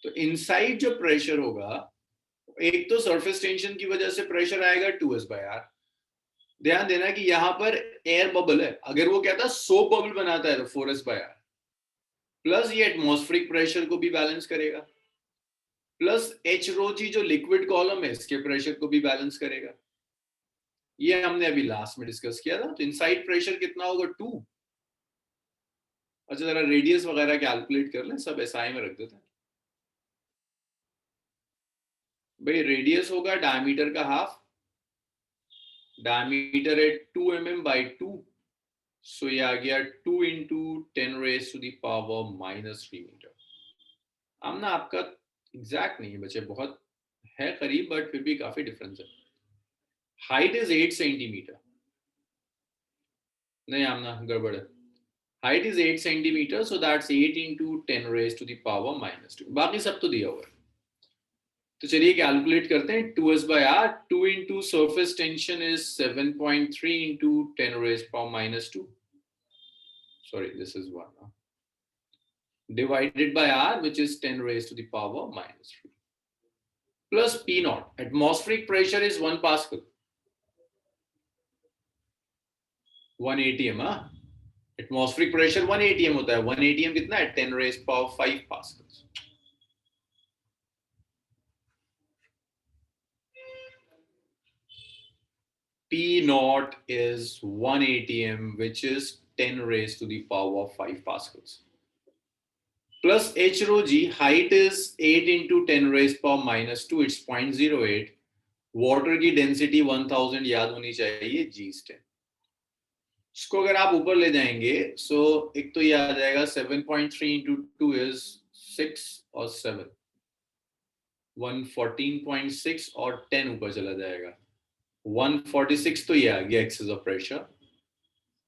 तो इनसाइड जो प्रेशर होगा, एक तो सरफेस टेंशन की वजह से प्रेशर आएगा 2s/r। ध्यान देना कि यहां पर एयर बबल है, अगर वो कहता सोप बबल बनाता है तो 4s/r, प्लस ये एटमॉस्फेरिक प्रेशर को भी बैलेंस करेगा, प्लस एच रो जी जो लिक्विड कॉलम है इसके प्रेशर को भी बैलेंस करेगा। ये हमने अभी लास्ट में डिस्कस किया था। तो इनसाइड प्रेशर कितना होगा 2। अच्छा जरा रेडियस वगैरह कैलकुलेट कर लें, सब एसआई में रख देते हैं। भाई रेडियस होगा डायमीटर का हाफ, डायमीटर है 2 mm/2, सो ये आ गया 2 × 10⁻³ मीटर। अब ना आपका एग्जैक्ट नहीं है बच्चे, बहुत है करीब बट फिर भी काफी डिफरेंस है। हाइट इज 8 सेंटीमीटर, नहीं आमना गड़बड़ है। Height is 8 centimetre, so that's 8 × 10⁻²। बाकी सब तो दिया हुआ है। तो चलिए कैलकुलेट करते हैं। 2s/r, 2 × surface tension is 7.3 × 10⁻²। Sorry, this is 1 divided by r, which is 10⁻³ plus P0. Atmospheric pressure is 1 Pascal. 1 atm, हाँ एटमॉस्फेरिक प्रेशर 1 atm होता है। 1 atm कितना है? 10⁵ Pascal's. P0 is 1 atm, which is 10⁵ pascals. Plus h rho g, height is 8 × 10⁻², it's 0.08. Water की density 1000 याद होनी चाहिए, G is 10. इसको अगर आप ऊपर ले जाएंगे सो एक तो ये आ जाएगा 7.3 into 2 is 6 और 7 114.6 और 10 ऊपर चला जाएगा 146 तो ये आ गया excess of pressure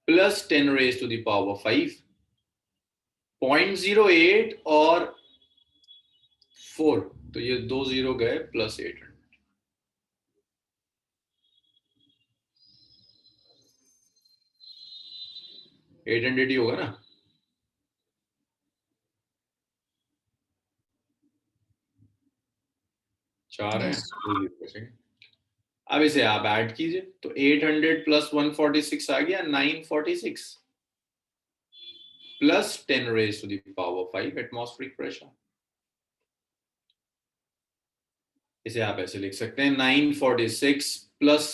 plus 10 raised to the power 5 0.08 और 4 तो ये 2 0 गए प्लस 800 800 ही होगा ना चार है अब इसे आप ऐड कीजिए तो 800 प्लस 146 आ गया 946 plus 10 raised to the power 5 atmospheric pressure इसे आप ऐसे लिख सकते हैं 946 plus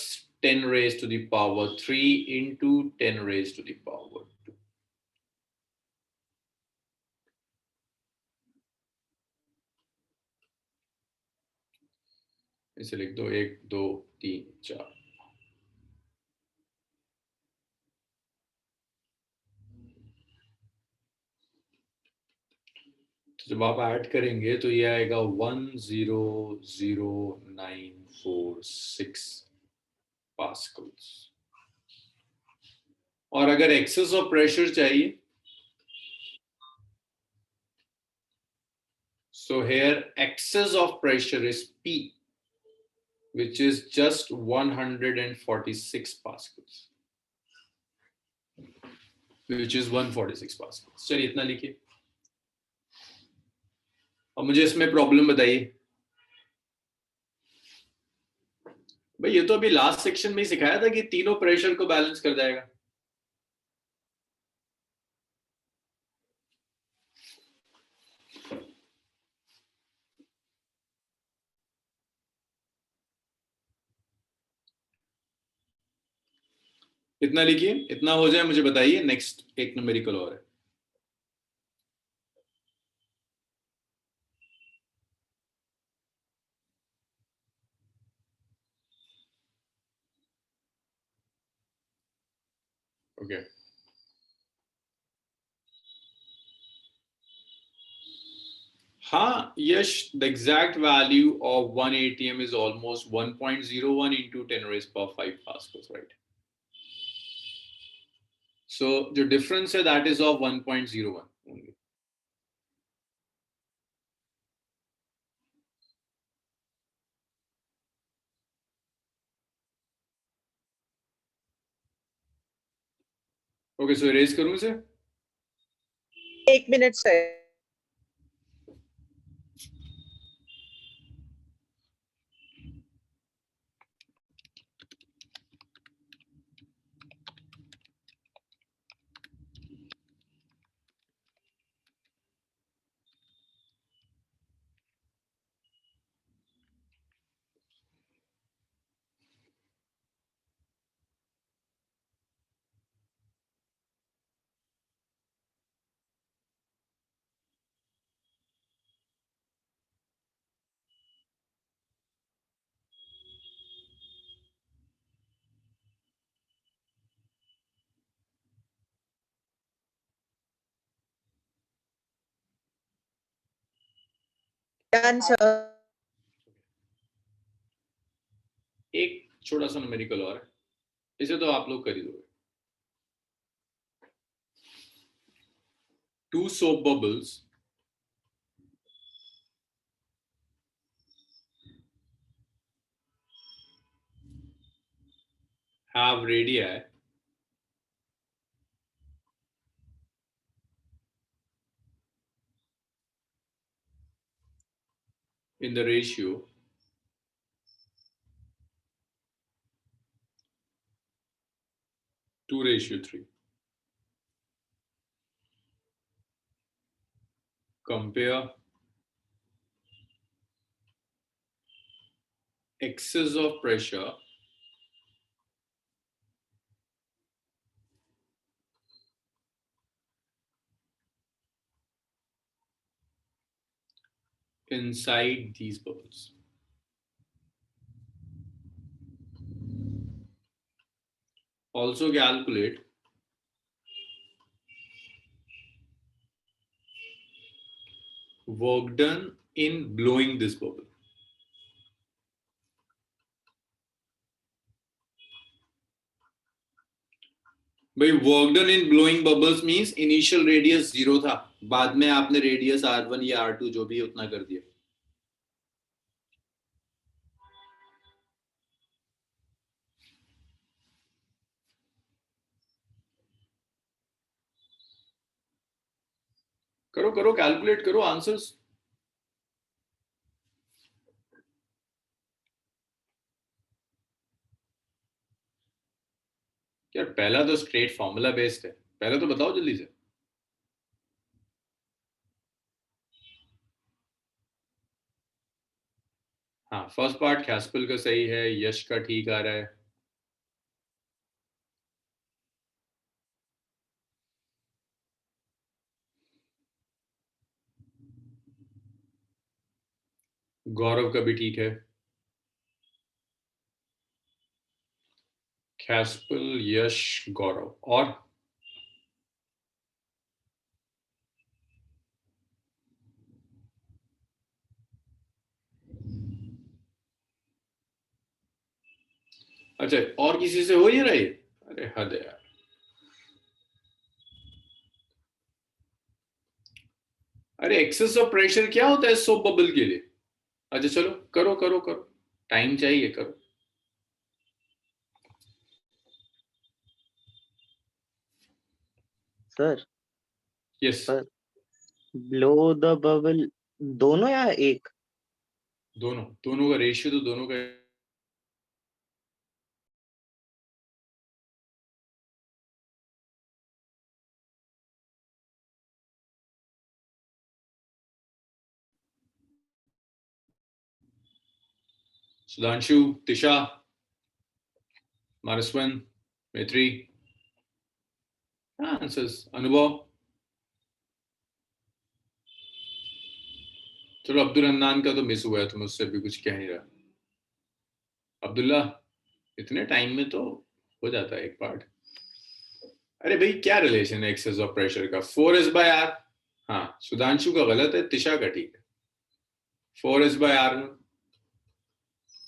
10 raised to the power 3 into 10 raised to the power 2 इसे लिख दो 1 2 3 4 तो जब आप ऐड करेंगे तो ये आएगा 100946 पास्कल्स और अगर एक्सेस ऑफ प्रेशर चाहिए so here excess of pressure is P which is just 146 pascals which is 146 pascals चलिए इतना लिखिए अब मुझे इसमें प्रॉब्लम बताइए भाई ये तो अभी लास्ट सेक्शन में ही सिखाया था कि तीनों प्रेशर को बैलेंस कर जाएगा इतना लिखिए इतना हो जाए मुझे बताइए नेक्स्ट एक न्यूमेरिकल और है ओके हाँ यश the exact value of 1 atm is almost 1.01 into 10 raised power 5 pascals right so the difference है that is of 1.01 only okay so erase करूं इसे 1 मिनट से डन सर एक छोटा सा न्यूमेरिकल और है इसे तो आप लोग कर ही दोगे two soap bubbles have radii in the ratio 2:3 compare excess of pressure inside these bubbles. Also calculate work done in blowing this bubble. भाई work done in blowing bubbles means initial radius 0 था, बाद में आपने radius R1 या R2 जो भी उतना कर दिया. करो करो, कैलकुलेट करो आंसर्स. यार पहला तो स्ट्रेट फॉर्मूला बेस्ड है, पहले तो बताओ जल्दी से. हाँ, फर्स्ट पार्ट खैस्पल का सही है, यश का ठीक आ रहा है. गौरव का भी ठीक है. खैस्पल, यश, गौरव. और अच्छा, और किसी से हो ही रहा है? अरे हद है यार. अरे एक्सेस ऑफ प्रेशर क्या होता है सोप बबल के लिए? अच्छा चलो करो करो करो, टाइम चाहिए, करो. Sir yes. Sir blow the bubble दोनों या एक? दोनों, दोनों का रेशियो तो दोनों का. सुधांशु, तिशा, मारस्वन, मैत्री. आंसर्स. अनुभव. चलो अब्दुल हन्नान का तो मिस हुआ है, तो मुझसे भी कुछ कह नहीं रहा. अब्दुल्ला, इतने टाइम में तो हो जाता है एक पार्ट. अरे भाई क्या रिलेशन है एक्सेस ऑफ प्रेशर का? 4S/R. हाँ, सुधांशु का गलत है, तिशा का ठीक है. 4S/R में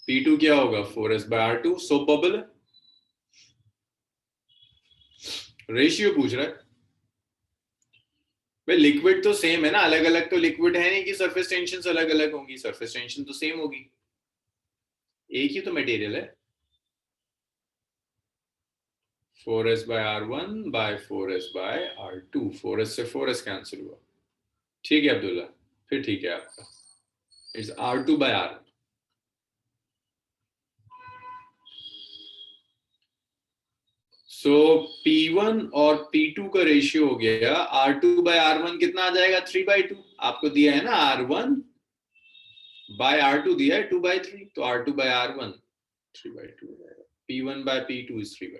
P2 क्या होगा? 4S/R2. सोप बबल है, रेशियो पूछ रहा है. भाई लिक्विड तो सेम है ना, अलग अलग तो लिक्विड है नहीं कि सरफेस टेंशन अलग अलग होंगी. सरफेस टेंशन तो सेम होगी, एक ही तो मटेरियल है. 4S/R1 by 4S/R2. 4S से 4S कैंसिल हुआ. ठीक है अब्दुल्ला, फिर ठीक है आपका. It's R2/R. सो P1 और P2 का रेशियो हो गया R2/R1. कितना आ जाएगा? 3/2. आपको दिया है ना R1/R2 दिया है 2/3, तो R2/R1 3/2 हो जाएगा. P1/P2 is 3/2.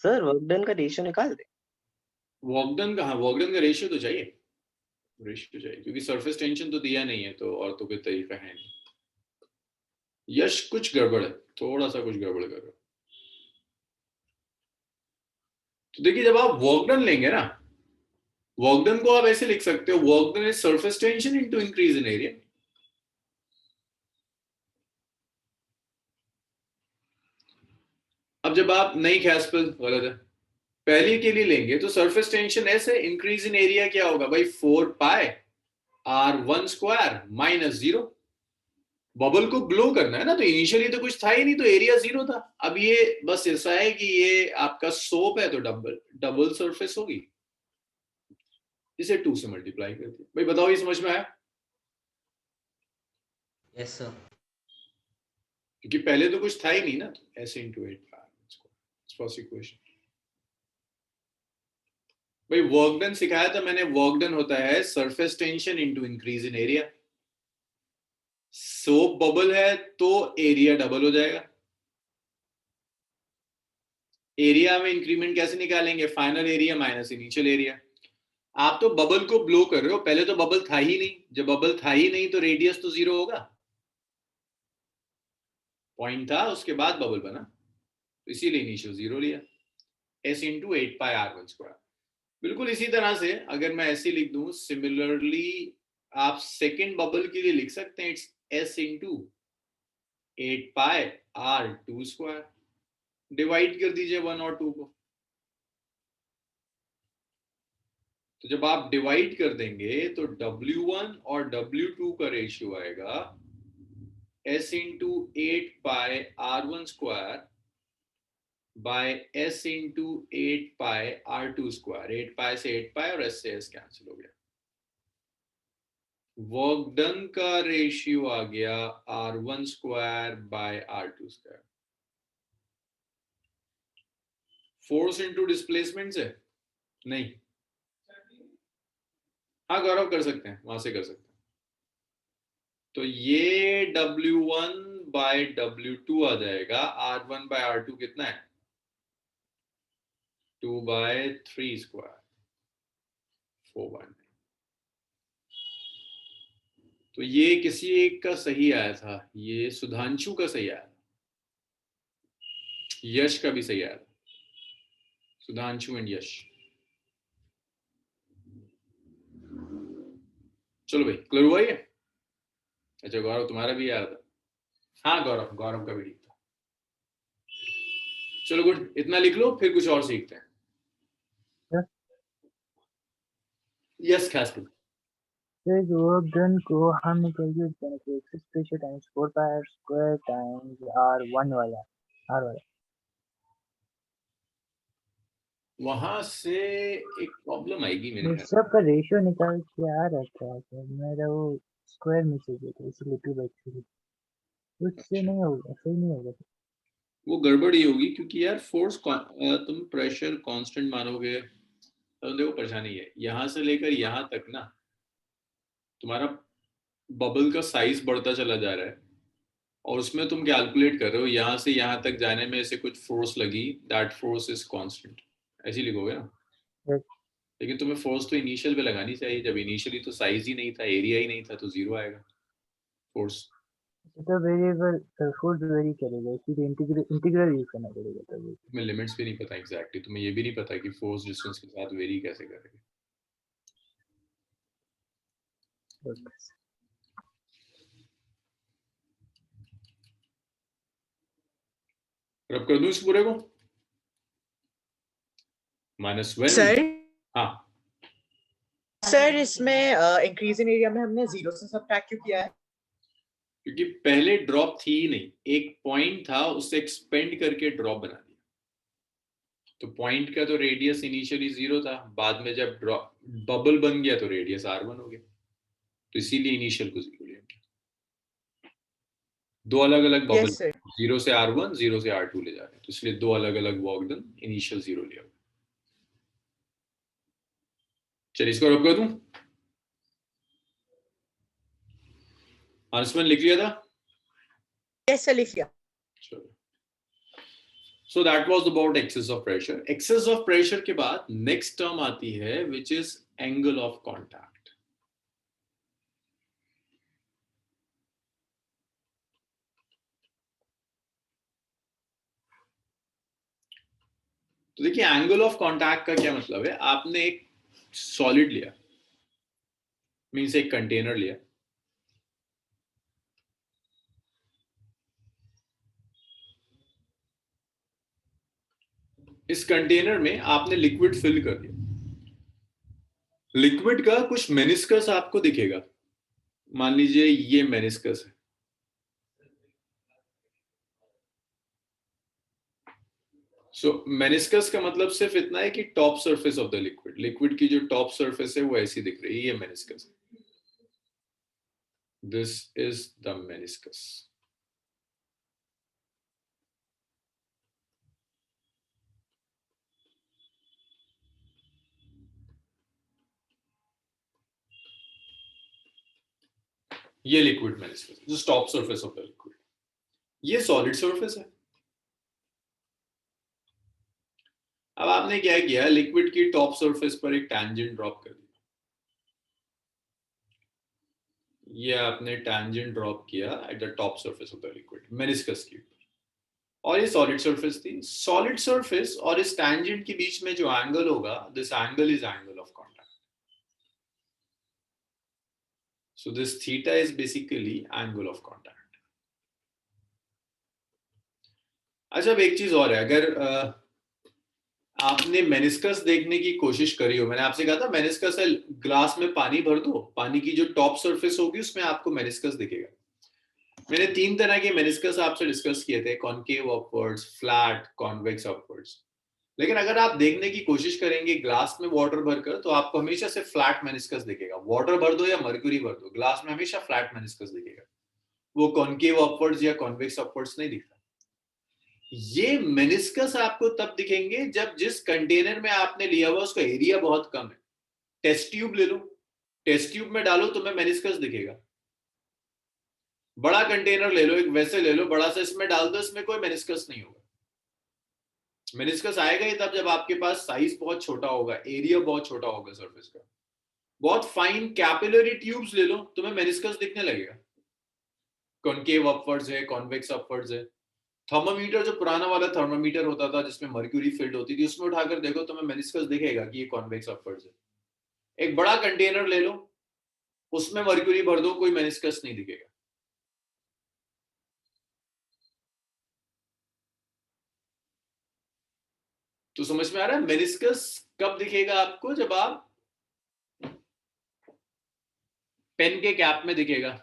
Sir work done का रेशियो निकाल दे. वॉकडन का, हाँ वॉकडन का रेशियो तो चाहिए, रेशियो चाहिए, क्योंकि सरफेस टेंशन तो दिया नहीं है, तो और तो कोई तरीका है नहीं. यश कुछ गड़बड़ है, थोड़ा सा कुछ गड़बड़ कर रहे हो. तो देखिए जब आप वॉकडन लेंगे ना, वॉकडन को आप ऐसे लिख सकते हो, वॉकडन is surface tension into increase in area. अब जब आप नई खैस्पल, गलत है, पहले के लिए लेंगे तो सरफेस टेंशन ऐसे, इंक्रीज इन एरिया क्या होगा भाई? 4πR1² minus 0. बबल को ग्लो करना है ना, तो इनिशियली तो कुछ था ही नहीं, तो एरिया 0 था. अब ये बस ऐसा है कि ये आपका सोप है, तो डबल डबल सरफेस होगी, इसे 2 से मल्टीप्लाई कर दिया. भाई बताओ ये समझ में आया? Yes sir. क्योंकि पहले तो कुछ था ही नहीं ना, तो ऐसे इंटू 8 फर्स्ट इक्वेशन. भाई वर्क डन सिखाया था मैंने, वर्क डन होता है surface tension into increase in area. Soap bubble है तो एरिया डबल हो जाएगा. एरिया में इंक्रीमेंट कैसे निकालेंगे? Final area minus initial area. आप तो बबल को ब्लो कर रहे हो, पहले तो बबल था ही नहीं. जब बबल था ही नहीं तो रेडियस तो 0 होगा. पॉइंट था, उसके बाद बबल बना. तो इसीलिए इनिशियल 0 लिया, s इंटू 8πr1²। बिल्कुल इसी तरह से अगर मैं ऐसे लिख दूं, सिमिलरली आप सेकेंड बबल के लिए लिख सकते हैं, it's s into 8πr2²। Divide कर दीजिए 1 और 2 को। तो जब आप डिवाइड कर देंगे तो W1 और W2 का रेशियो आएगा s into 8πr1² by s into 8πr2²। 8π से 8π और s से s कैंसिल हो गया। वर्क डन का रेशियो आ गया r1² bye r2²। Force into displacement से नहीं, हाँ गौरव कर सकते हैं, वहां से कर सकते हैं। तो ये W1 बाय W2 आ जाएगा, R1 बाय R2 कितना है, 2/3², 4/9। तो ये किसी एक का सही आया था, ये सुधांशु का सही आया था, यश का भी सही आया था, सुधांशु एंड यश। चलो भाई, क्लियर हुआ ये? अच्छा गौरव तुम्हारा भी आया था? हाँ गौरव, गौरव का भी ठीक था। चलो गुड, इतना लिख लो, फिर कुछ और सीखते हैं। यस खासकर इस वर्क डन को हम कैलकुलेट करेंगे excess pressure times 4πr² times r1 वाला वहां से एक प्रॉब्लम आएगी मेरे ख्याल। सब का रेशियो निकाल के आ रहता है सर, मेरा वो स्क्वायर मिसेज है तो इसलिए 2/3 उससे नहीं होगा, सही नहीं होगा। वो गड़बड़ ही होगी, क्योंकि यार फोर्स तुम प्रेशर कांस्टेंट मानोगे तो देखो परेशानी है, यहाँ से लेकर यहाँ तक ना तुम्हारा बबल का साइज बढ़ता चला जा रहा है, और उसमें तुम कैलकुलेट कर रहे हो यहाँ से यहाँ तक जाने में ऐसे कुछ फोर्स लगी, दैट फोर्स इज कांस्टेंट, ऐसे ही लिखोगे ना। Yes. लेकिन तुम्हें फोर्स तो इनिशियल पे लगानी चाहिए, जब इनिशियली तो साइज ही नहीं था, एरिया ही नहीं था, तो 0 आएगा फोर्स। तो वेरिएबल फोर्स वेरी करेगा, इसलिए इंटीग्रल यूज करना पड़ेगा तब। तुम्हें लिमिट्स भी नहीं पता एग्जैक्टली, तुम्हें ये भी नहीं पता कि फोर्स डिस्टेंस के साथ वेरी कैसे करेगा। रब कर दूं इस पूरे को -1। सर हाँ सर इसमें इंक्रीज इन एरिया में हमने 0 से सबट्रैक्ट क्यों किया है? क्योंकि पहले ड्रॉप थी ही नहीं, एक पॉइंट था, उससे एक्सपेंड करके ड्रॉप बना दिया। तो पॉइंट का तो रेडियस इनिशियली 0 था, बाद में जब ड्रॉप बबल बन गया तो रेडियस r1 हो गया, तो इसीलिए इनिशियल को 0 लिया। दो अलग अलग बबल, Yes, sir. 0 से r1 0 से r2 ले जा रहे हैं, तो इसलिए दो अलग अलग वर्क डन, इनिशियल 0 लिया। चलिए इसको रब कर दूं, आंसर लिख लिया था। Yes, sir, लिख लिया। So that was about excess of pressure. Excess of pressure के बाद next term आती है which is angle of contact. तो देखिए एंगल ऑफ कांटेक्ट का क्या मतलब है, आपने एक सॉलिड लिया, मीन्स एक कंटेनर लिया, इस कंटेनर में आपने लिक्विड फिल कर दिया, लिक्विड का कुछ मेनिस्कस आपको दिखेगा, मान लीजिए ये मेनिस्कस है, सो मेनिस्कस का मतलब सिर्फ इतना है कि top surface of the liquid, liquid की जो टॉप सरफेस है वो ऐसी दिख रही है, ये मेनिस्कस है, दिस इज द मेनिस्कस। ये liquid meniscus, this top surface of the liquid, ये सॉलिड सरफेस है। अब आपने क्या किया, लिक्विड की टॉप सरफेस पर एक टैंजेंट ड्रॉप कर दिया, ये आपने टैंजेंट ड्रॉप किया at the top surface of the liquid meniscus के ऊपर। और ये सॉलिड सरफेस थी। सॉलिड सरफेस और इस टैंजेंट के बीच में जो एंगल होगा, this angle is angle of contact. So this theta is basically angle of contact. अच्छा, अब एक चीज और है, अगर आपने मेनिस्कस देखने की कोशिश करी हो, मैंने आपसे कहा था मेनिस्कस है, ग्लास में पानी भर दो, पानी की जो टॉप सरफेस होगी उसमें आपको मेनिस्कस दिखेगा। मैंने 3 तरह के मेनिस्कस आपसे डिस्कस किए थे, concave upwards, flat, convex upwards. लेकिन अगर आप देखने की कोशिश करेंगे ग्लास में वाटर भरकर, तो आपको हमेशा से फ्लैट मेनिस्कस दिखेगा। वाटर भर दो या मर्क्यूरी भर दो, ग्लास में हमेशा फ्लैट मेनिस्कस दिखेगा, वो कॉनकेव अपवर्ड्स या कॉन्वेक्स अपवर्ड्स नहीं दिखता। ये मेनिस्कस आपको तब दिखेंगे जब जिस कंटेनर में आपने लिया हुआ उसका एरिया बहुत कम है। टेस्ट ट्यूब ले लो, टेस्ट ट्यूब में डालो तुम्हें मेनिस्कस दिखेगा। बड़ा कंटेनर ले लो, एक वैसे ले लो बड़ा सा, इसमें डाल दो, इसमें कोई मेनिस्कस नहीं होगा। मेनिस्कस आएगा ही तब जब आपके पास साइज बहुत छोटा होगा, एरिया बहुत छोटा होगा सरफेस का। बहुत फाइन कैपिलरी ट्यूब्स ले लो, तुम्हें मेनिस्कस दिखने लगेगा। कॉनकेव अपवर्ड्स है, कॉन्वेक्स अपवर्ड्स है। थर्मोमीटर, जो पुराना वाला थर्मोमीटर होता था जिसमें मर्क्यूरी फिल्ड होती थी, उसमें उठाकर देखो तुम्हें मेनिस्कस दिखेगा कि ये कॉन्वेक्स अपवर्ड्स है। एक बड़ा कंटेनर ले लो, उसमें मर्क्यूरी भर दो, कोई मेनिस्कस नहीं दिखेगा। तो समझ में आ रहा है मेनिस्कस कब दिखेगा आपको? जब आप पेन के कैप में दिखेगा।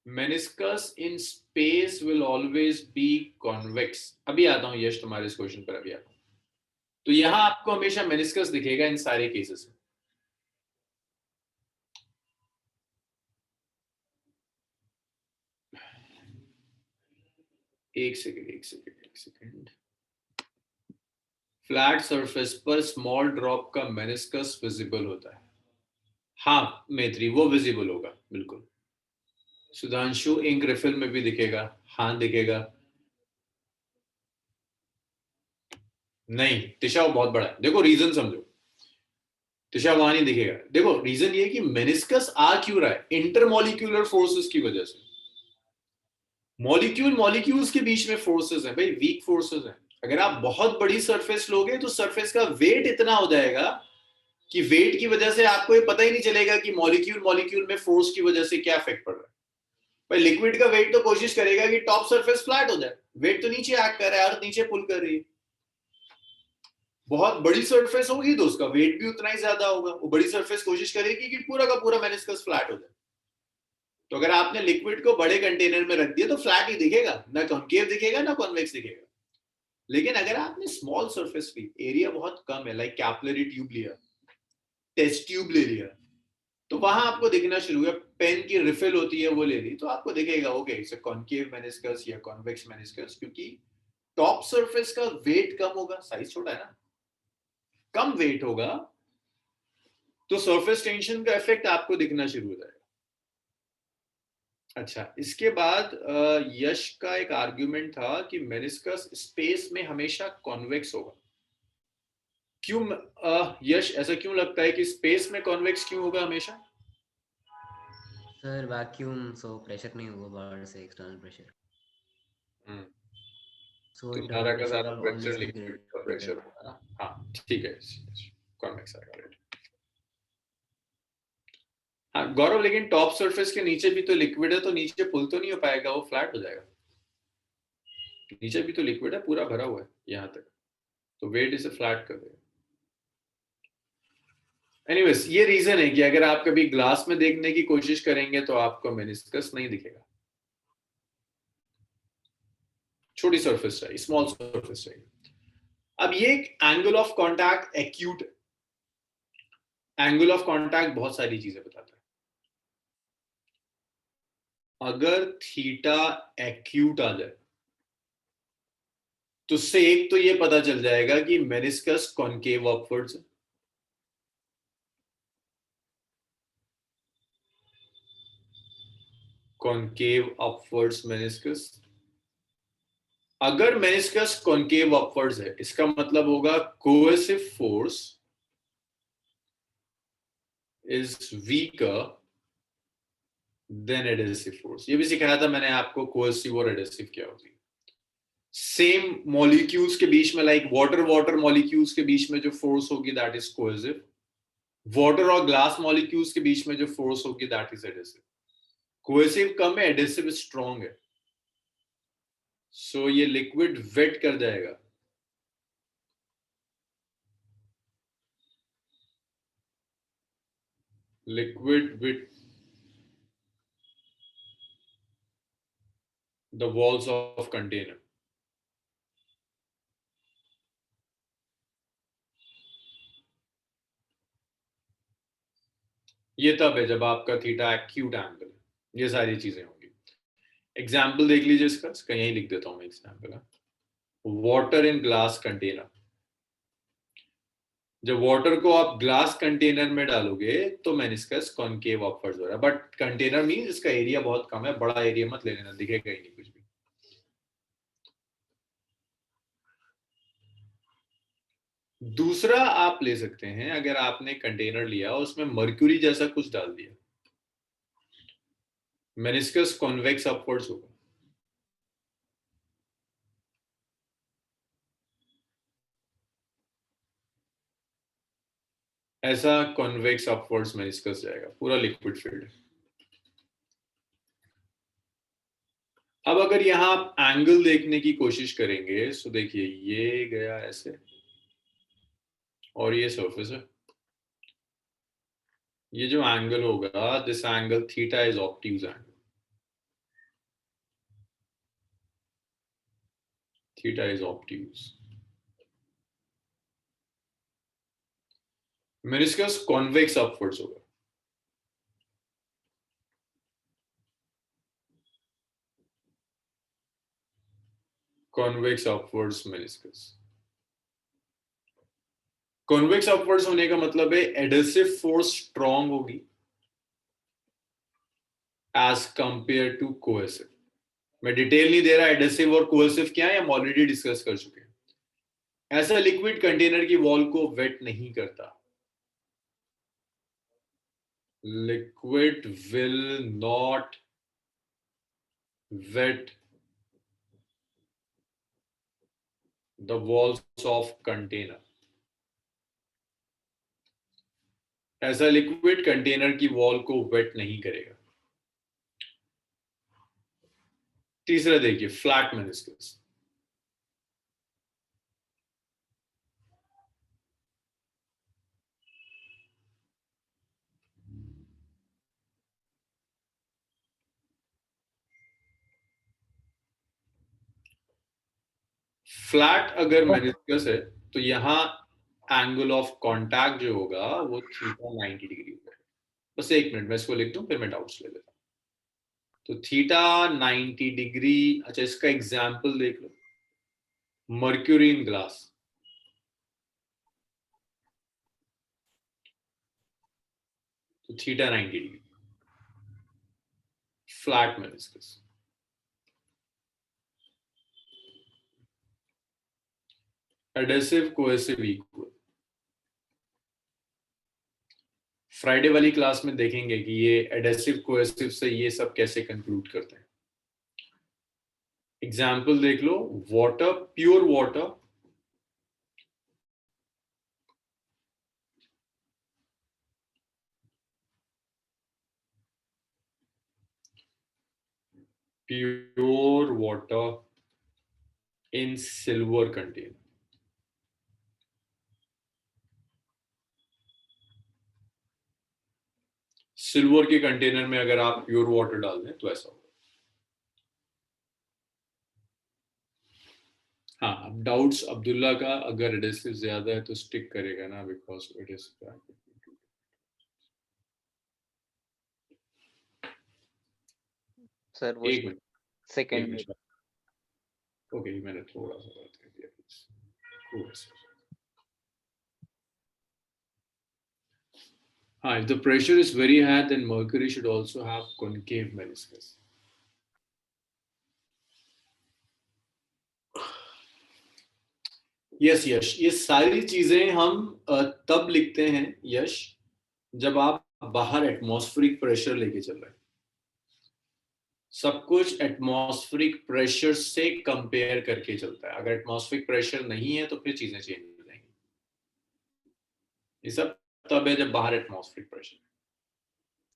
meniscus in space will always be convex। अभी आता हूं यश तुम्हारे इस क्वेश्चन पर, अभी आता हूं। तो यहां आपको हमेशा मेनिस्कस दिखेगा इन सारे केसेस में। एक सेकेंड। फ्लैट सरफेस पर स्मॉल ड्रॉप का मेनिस्कस विजिबल होता है। हाँ मैत्री, वो विजिबल होगा बिल्कुल। सुधांशु, इंक रिफिल में भी दिखेगा? हाँ दिखेगा। नहीं तिशा, वो बहुत बड़ा है। देखो रीजन समझो, तिशा वहां नहीं दिखेगा। देखो रीजन ये कि मेनिस्कस आ क्यों रहा है? इंटरमोलिक्यूलर फोर्सेस की वजह से। मॉलिक्यूल्स के बीच में फोर्सेस हैं भाई, वीक फोर्सेस हैं। अगर आप बहुत बड़ी सरफेस लोगे तो सरफेस का वेट इतना हो जाएगा कि वेट की वजह से आपको ये पता ही नहीं चलेगा कि मॉलिक्यूल में फोर्स की वजह से क्या इफेक्ट पड़ रहा है। भाई लिक्विड का वेट तो कोशिश करेगा कि टॉप सरफेस फ्लैट हो जाए, वेट तो नीचे एक्ट कर रहा है, अर्थ नीचे पुल कर रही है। बहुत बड़ी सरफेस होगी तो उसका वेट भी उतना ही ज्यादा होगा। वो बड़ी सरफेस कोशिश करेगी कि पूरा का पूरा मेनिस्कस फ्लैट हो जाए। तो अगर आपने लिक्विड को बड़े कंटेनर में रख दिया तो फ्लैट ही दिखेगा, ना कॉनकेव दिखेगा ना कॉन्वेक्स दिखेगा। लेकिन अगर आपने स्मॉल सरफेस ली, एरिया बहुत कम है, लाइक कैपिलरी ट्यूब लिया, टेस्ट ट्यूब ले लिया, तो वहां आपको दिखना शुरू हुआ। पेन की रिफिल होती है वो ले ली, तो आपको दिखेगा okay it's a concave meniscus या कॉन्वेक्स मेनिस्कस, क्योंकि टॉप सरफेस का वेट कम होगा, साइज छोटा है ना, कम वेट होगा, तो सरफेस टेंशन का इफेक्ट आपको दिखना शुरू हो जाएगा। अच्छा, इसके बाद यश का एक आर्ग्यूमेंट था कि मेनिस्कस स्पेस में हमेशा कॉन्वेक्स होगा। क्यों यश, ऐसा क्यों लगता है कि स्पेस में कॉन्वेक्स क्यों होगा हमेशा? सर वैक्यूम, सो प्रेशर नहीं होगा बाहर से, एक्सटर्नल प्रेशर। सो तो इंटरनल सारा का प्रेशर सारा will pressure always be liquid का प्रेशर होगा। हाँ ठीक है, कॉन्वेक्स आएगा, राइट। हाँ गौरव, लेकिन टॉप सरफेस के नीचे भी तो लिक्विड है, तो नीचे पुल तो नहीं हो पाएगा, वो फ्लैट हो जाएगा। नीचे भी तो लिक्विड है, पूरा भरा हुआ है यहाँ तक, तो वेट इसे फ्लैट कर देगा। एनीवेज, ये रीजन है कि अगर आप कभी ग्लास में देखने की कोशिश करेंगे तो आपको मेनिस्कस नहीं दिखेगा। छोटी सरफेस चाहिए, स्मॉल सरफेस चाहिए। अब ये angle of contact acute, angle of contact बहुत सारी चीजें बताता है। अगर थीटा एक्यूट आ जाए तो उससे एक तो ये पता चल जाएगा कि मेनिस्कस कॉनकेव अपवर्ड्स है, कॉनकेव अपवर्ड्स मेनिस्कस। अगर मेनिस्कस कॉनकेव अपवर्ड्स है, इसका मतलब होगा cohesive force is weaker then adhesive force. ये भी सिखाया था मैंने आपको कोएसिव और एडेसिव क्या होती है। सेम मॉलिक्यूल्स के बीच में, लाइक वाटर मॉलिक्यूल्स के बीच में जो फोर्स होगी दैट इज कोएसिव। वाटर और ग्लास मॉलिक्यूल्स के बीच में जो फोर्स होगी दैट इज एडेसिव। कोएसिव कम है, एडेसिव स्ट्रॉन्ग है। सो ये लिक्विड वेट कर जाएगा। Liquid with the walls of container. ये तब है जब आपका थीटा एक्यूट एंगल है, ये सारी चीजें होंगी। एग्जाम्पल देख लीजिए इसका यहीं लिख देता हूं मैं example. Water in glass container. जब वाटर को आप ग्लास कंटेनर में डालोगे तो मेनिस्कस कॉनकेव अपवर्ड्स हो रहा है, बट कंटेनर मींस इसका एरिया बहुत कम है, बड़ा एरिया मत ले लेना, दिखेगा ही नहीं कुछ भी। दूसरा आप ले सकते हैं, अगर आपने कंटेनर लिया और उसमें मर्क्यूरी जैसा कुछ डाल दिया, मेनिस्कस कॉन्वेक्स अपवर्ड्स होगा। ऐसा कॉन्वेक्स अपवर्ड्स मेनिस्कस जाएगा, पूरा लिक्विड फील्ड है। अब अगर यहां आप एंगल देखने की कोशिश करेंगे तो देखिए ये गया ऐसे और ये सरफेस है। ये जो एंगल होगा, this angle theta is obtuse angle. Theta is obtuse. Meniscus convex upwards होगा। Convex upwards meniscus. Convex upwards होने का मतलब है एडेसिव फोर्स स्ट्रॉन्ग होगी एज कंपेयर टू कोएसिव। मैं डिटेल नहीं दे रहा एडेसिव और कोएसिव क्या है, हम ऑलरेडी डिस्कस कर चुके हैं। ऐसा लिक्विड कंटेनर की वॉल को वेट नहीं करता। Liquid will not wet the walls of container. ऐसा लिक्विड कंटेनर की वॉल को वेट नहीं करेगा। तीसरा देखिए, फ्लैट मेनिस्कस। फ्लैट अगर मेनिस्कस है तो यहां एंगल ऑफ कांटेक्ट जो होगा वो थीटा 90 डिग्री होगा। बस एक मिनट मैं इसको लिख दूं, फिर मैं डाउट्स ले लेता हूं। तो थीटा 90 डिग्री। अच्छा, इसका एग्जाम्पल देख लो, मर्क्यूरी इन ग्लास। तो theta 90 degree, flat meniscus. Adhesive cohesive equal. Friday वाली क्लास में देखेंगे कि ये एडेसिव कोएसिव से ये सब कैसे कंक्लूड करते हैं। एग्जाम्पल देख लो, water, pure water, pure water in silver container. Silver के कंटेनर में अगर आप प्योर वाटर डाल दें तो ऐसा होगा। हाँ, अब डाउट्स अब्दुल्ला का, अगर एडेसिव ज्यादा है तो स्टिक करेगा ना, बिकॉज इट इज सर वो एक मिनट सेकंड में ओके, मैंने थोड़ा सा बात कर दिया थोड़ा सा। हाँ, if the pressure is very high, then mercury should also have concave meniscus. Yes Yash, ये सारी चीजें हम तब लिखते हैं यश जब आप बाहर एटमॉस्फेरिक प्रेशर लेके चल रहे हैं। सब कुछ एटमॉस्फेरिक प्रेशर से कंपेयर करके चलता है। अगर एटमॉस्फेरिक प्रेशर नहीं है तो फिर चीजें चेंज हो जाएंगी। ये सब तब है जब बाहर एटमॉस्फेरिक प्रेशर।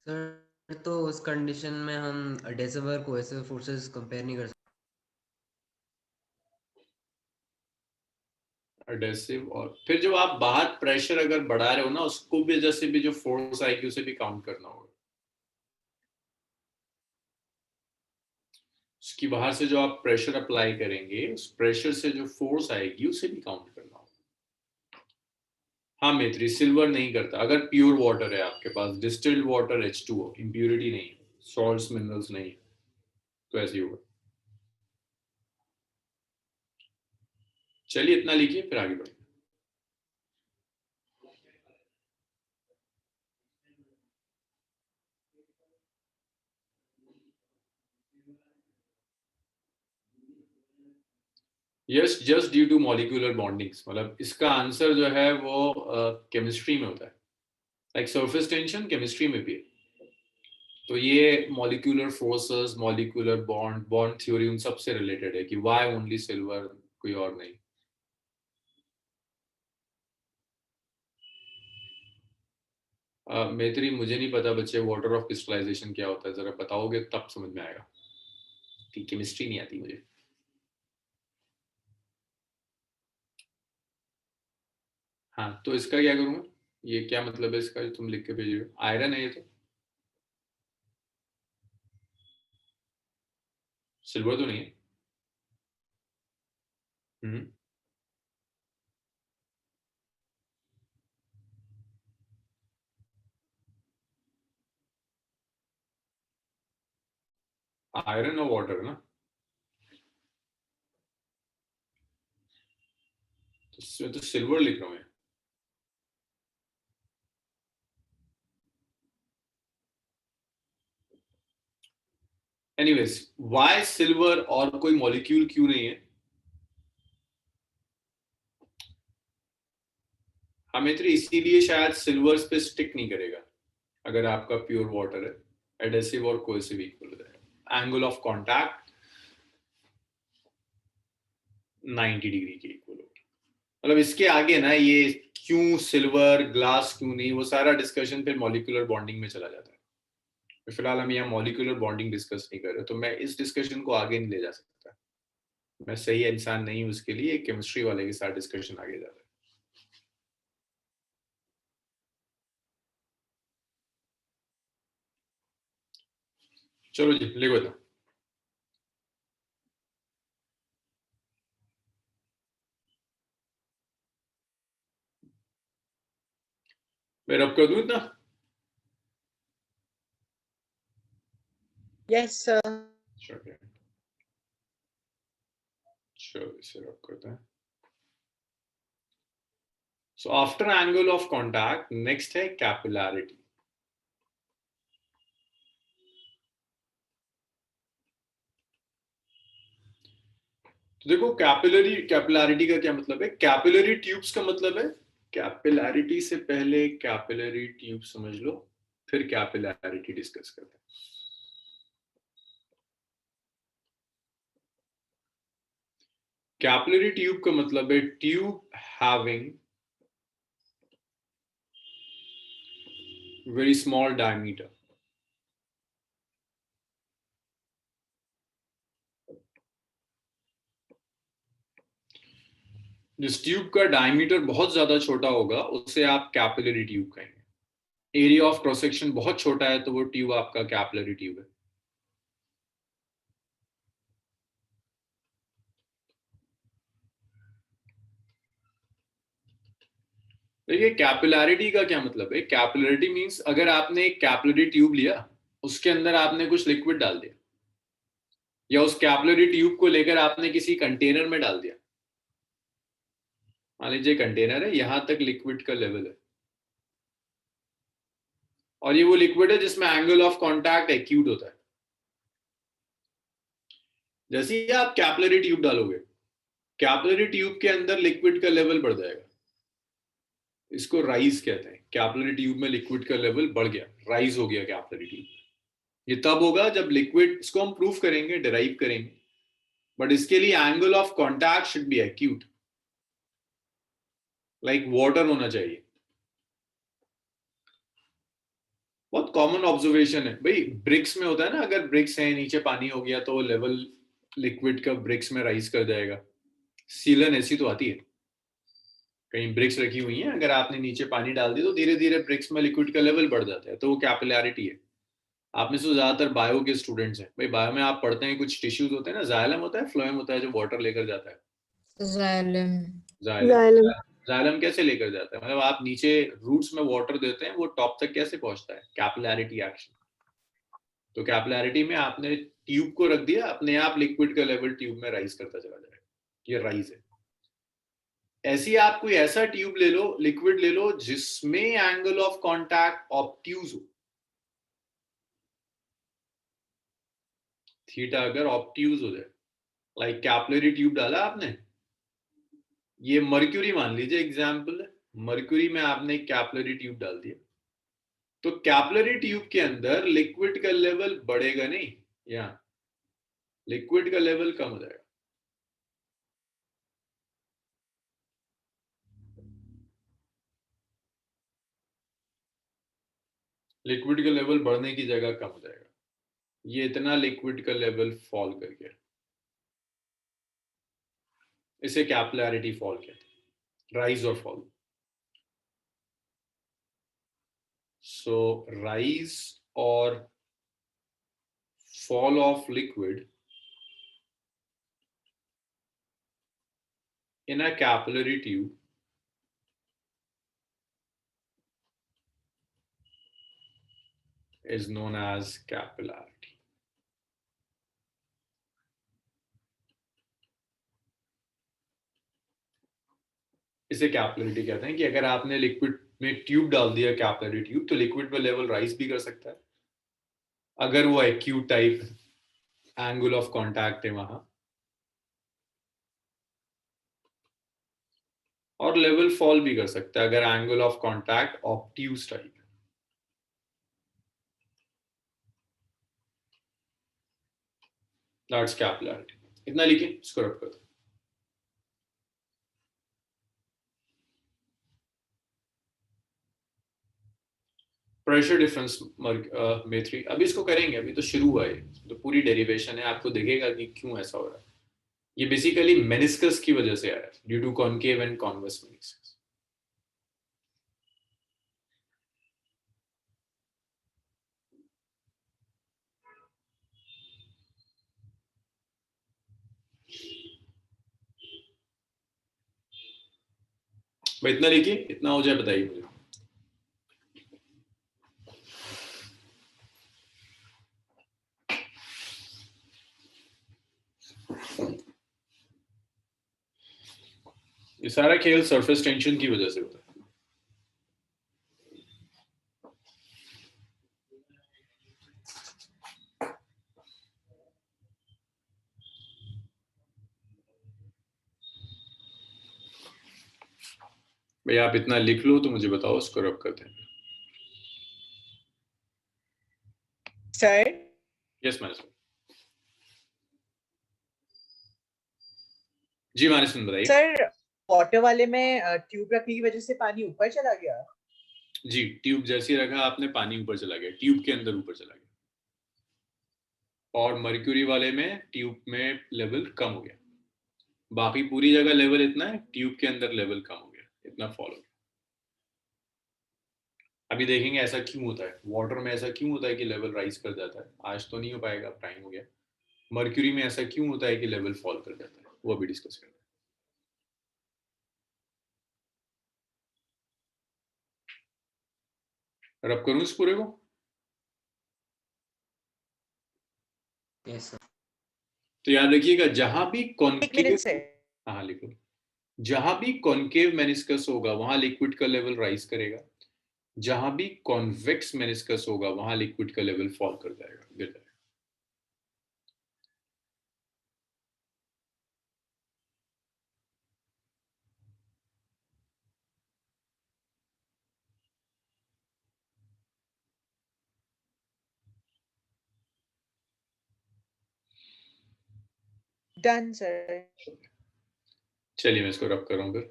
सर तो उस कंडीशन में हम एडहेसिव और कोहेसिव फोर्सेस कंपेयर नहीं कर सकते। एडहेसिव और फिर जो आप बाहर प्रेशर अगर बढ़ा रहे हो ना, उसको भी वजह से भी जो फोर्स आएगी उसे भी काउंट करना होगा। उसकी बाहर से जो आप प्रेशर अप्लाई करेंगे, उस प्रेशर से जो फोर्स आएगी उसे भी काउंट करना होगा। हाँ मैत्री, सिल्वर नहीं करता। अगर प्योर वाटर है आपके पास, डिस्टिल्ड वाटर H2O, इम्प्यूरिटी नहीं है, सॉल्ट्स मिनरल्स नहीं है, तो ऐसे ही होगा। चलिए इतना लिखिए फिर आगे बढ़िए। Yes, just due to molecular bondings. मतलब इसका आंसर जो है वो केमिस्ट्री में होता है। लाइक सरफेस टेंशन केमिस्ट्री में भी है। तो ये molecular forces, molecular bond, bond theory, उन सब से रिलेटेड है कि व्हाई ओनली सिल्वर, कोई और नहीं। मैत्री, मुझे नहीं पता बच्चे वाटर ऑफ क्रिस्टलाइजेशन क्या होता है, जरा बताओगे तब समझ में आएगा कि केमिस्ट्री नहीं आती मुझे। हाँ तो इसका क्या करूँगा? ये क्या मतलब है इसका जो तुम लिख के भेज रहे हो? आयरन है ये तो, सिल्वर तो नहीं है। आयरन और वाटर है ना, तो इसमें तो सिल्वर लिख रहा हूँ मैं। एनीवेज, वाई सिल्वर और कोई मॉलिक्यूल क्यों नहीं है? हाँ मित्र, इसीलिए शायद सिल्वर पे स्टिक नहीं करेगा अगर आपका प्योर वाटर है। एडेसिव और कोहेसिव इक्वल हो जाएगा। एंगल ऑफ कांटेक्ट 90 डिग्री के इक्वल होगा। मतलब इसके आगे ना ये क्यों सिल्वर, ग्लास क्यों नहीं, वो सारा डिस्कशन फिर मॉलिक्यूलर बॉन्डिंग में चला जाता है। फिलहाल हम यहाँ मॉलिक्यूलर बॉन्डिंग डिस्कस नहीं कर रहे, तो मैं इस डिस्कशन को आगे नहीं ले जा सकता। मैं सही इंसान नहीं हूँ उसके लिए। केमिस्ट्री वाले के साथ डिस्कशन आगे जा रहा है। चलो जी लिखो था। मैं रब कर दूं इतना? Yes, sir. चलो इसे रब करते हैं। So after angle of contact next है कैपिलैरिटी। तो देखो कैपिलैरिटी का क्या मतलब है? कैपिलरी ट्यूब्स का मतलब है, कैपिलैरिटी से पहले कैपिलरी ट्यूब समझ लो, फिर कैपिलैरिटी डिस्कस करते हैं। कैपिलरी ट्यूब का मतलब है tube having very small diameter. जिस ट्यूब का डायमीटर बहुत ज्यादा छोटा होगा उसे आप कैपिलरी ट्यूब कहेंगे। एरिया ऑफ क्रॉस सेक्शन बहुत छोटा है तो वो ट्यूब आपका कैपिलरी ट्यूब है। देखिए कैपिलैरिटी का क्या मतलब है? कैपिलैरिटी मींस अगर आपने एक कैपिलरी ट्यूब लिया, उसके अंदर आपने कुछ लिक्विड डाल दिया, या उस कैपिलरी ट्यूब को लेकर आपने किसी कंटेनर में डाल दिया। मान लीजिए कंटेनर है, यहां तक लिक्विड का लेवल है, और ये वो लिक्विड है जिसमें एंगल ऑफ कांटेक्ट एक्यूट होता है। जैसे ही आप कैपिलरी ट्यूब डालोगे, कैपिलरी ट्यूब के अंदर लिक्विड का लेवल बढ़ जाएगा। इसको राइज कहते हैं। कैपिलरी ट्यूब में लिक्विड का लेवल बढ़ गया, राइज हो गया कैपिलरी ट्यूब। ये तब होगा जब लिक्विड, इसको हम प्रूफ करेंगे, डिराइव करेंगे, बट इसके लिए angle of contact should be acute, like water होना चाहिए। बहुत कॉमन ऑब्जर्वेशन है भाई, ब्रिक्स में होता है ना, अगर ब्रिक्स है नीचे पानी हो गया तो लेवल लिक्विड का ब्रिक्स में राइज कर जाएगा। सीलन ऐसी तो आती है, कहीं ब्रिक्स रखी हुई हैं, अगर आपने नीचे पानी डाल दिया तो धीरे धीरे ब्रिक्स में लिक्विड का लेवल बढ़ जाता है, तो वो कैपिलैरिटी है। आप में से ज्यादातर बायो के स्टूडेंट्स हैं भाई, बायो में आप पढ़ते हैं कुछ टिश्यूज होते हैं ना, जाइलम होता है, फ्लोएम होता है जो वाटर लेकर जाता है। जाइलम। जाइलम जाइलम कैसे लेकर जाता है, मतलब आप नीचे रूट्स में वाटर देते हैं, वो टॉप तक कैसे पहुंचता है, कैपिलैरिटी एक्शन। तो कैपिलैरिटी में आपने ट्यूब को रख दिया, अपने आप लिक्विड का लेवल ट्यूब में राइज करता चला जाएगा, ये राइज है। ऐसी आप कोई ऐसा ट्यूब ले लो, लिक्विड ले लो जिसमें एंगल ऑफ कांटेक्ट ऑब्ट्यूज हो। थीटा अगर ऑब्ट्यूज हो जाए, लाइक कैपिलरी ट्यूब डाला आपने, ये मर्क्यूरी मान लीजिए एग्जाम्पल है, मर्क्यूरी में आपने एक कैपिलरी ट्यूब डाल दिया, तो कैपिलरी ट्यूब के अंदर लिक्विड का लेवल बढ़ेगा नहीं, यहाँ लिक्विड का लेवल कम हो जाएगा। लिक्विड का लेवल बढ़ने की जगह कम हो जाएगा। ये इतना लिक्विड का लेवल फॉल कर गया, इसे कैपिलैरिटी फॉल कहते हैं, राइज और फॉल। सो राइज और fall of liquid in a capillary tube is known as capillarity. इसे कैपिलरिटी कहते हैं कि अगर आपने लिक्विड में ट्यूब डाल दिया, कैपिलरी ट्यूब, तो लिक्विड में लेवल राइज भी कर सकता है अगर वो acute type angle of contact है वहां, और लेवल फॉल भी कर सकता है अगर angle of contact obtuse type है। That's capillarity. इतना लिखिए, इसको रख कर दो। प्रेशर डिफरेंस मेथ्री, अभी इसको करेंगे, अभी तो शुरू हुआ है, तो पूरी डेरिवेशन है, आपको दिखेगा कि क्यों ऐसा हो रहा है। ये बेसिकली मेनिस्कस की वजह से आ रहा है, due to concave and convex meniscus. भाई इतना लिखिए, इतना हो जाए बताइए मुझे। ये सारा खेल सरफेस टेंशन की वजह से होता है। भाई आप इतना लिख लो तो मुझे बताओ, इसको रब करते हैं। सर यस मानस जी, मानस बताइए। सर वाटर वाले में ट्यूब रखने की वजह से पानी ऊपर चला गया। जी, ट्यूब जैसे रखा आपने, पानी ऊपर चला गया, ट्यूब के अंदर ऊपर चला गया। और मर्क्यूरी वाले में ट्यूब में लेवल कम हो गया, बाकी पूरी जगह लेवल इतना है, ट्यूब के अंदर लेवल कम हो गया, इतना फॉल हो गया। अभी देखेंगे ऐसा क्यों होता है, वाटर में ऐसा क्यों होता है कि लेवल राइज कर जाता है, आज तो नहीं हो पाएगा, टाइम हो गया। मर्क्यूरी में ऐसा क्यों होता है कि लेवल फॉल कर जाता है, वो अभी डिस्कस करते हैं। रब करूं इस पूरे को? Yes sir. तो याद रखिएगा, जहां भी एक कॉन्केव, मिनट से हाँ लिखो, जहां भी कॉन्केव मेनिस्कस होगा वहां लिक्विड का लेवल राइज करेगा, जहां भी कॉन्वेक्स मेनिस्कस होगा वहां लिक्विड का लेवल फॉल कर जाएगा, गिर जाएगा। Done sir. चलिए मैं इसको रब कर रहा हूँ फिर।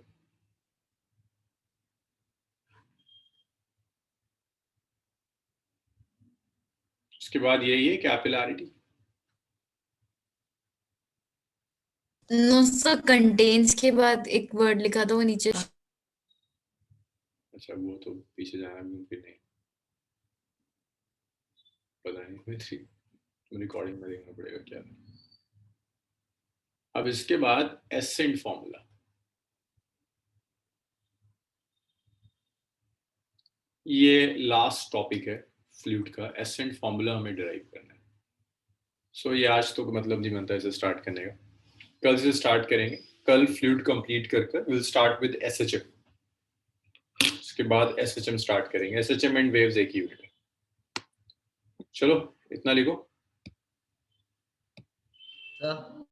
उसके बाद यही है कैपिलैरिटी। नो सर, कंटेन्स के बाद एक वर्ड लिखा था वो नीचे। अच्छा वो तो पीछे जाना भी नहीं, पता नहीं, रिकॉर्डिंग में देखना पड़ेगा क्या। अब इसके बाद एसेंट फॉर्मूला, ये लास्ट टॉपिक है फ्लूट का। एसेंट फॉर्मूला हमें डिराइव करना है। सो ये आज तो मतलब नहीं बनता इसे स्टार्ट करने का, कल से स्टार्ट करेंगे। कल फ्लूट कंप्लीट कर विल स्टार्ट विद एसएचएम, उसके बाद एसएचएम स्टार्ट करेंगे। एसएचएम एंड वेव्स एक ही यूनिट है। चलो इतना लिखो। सर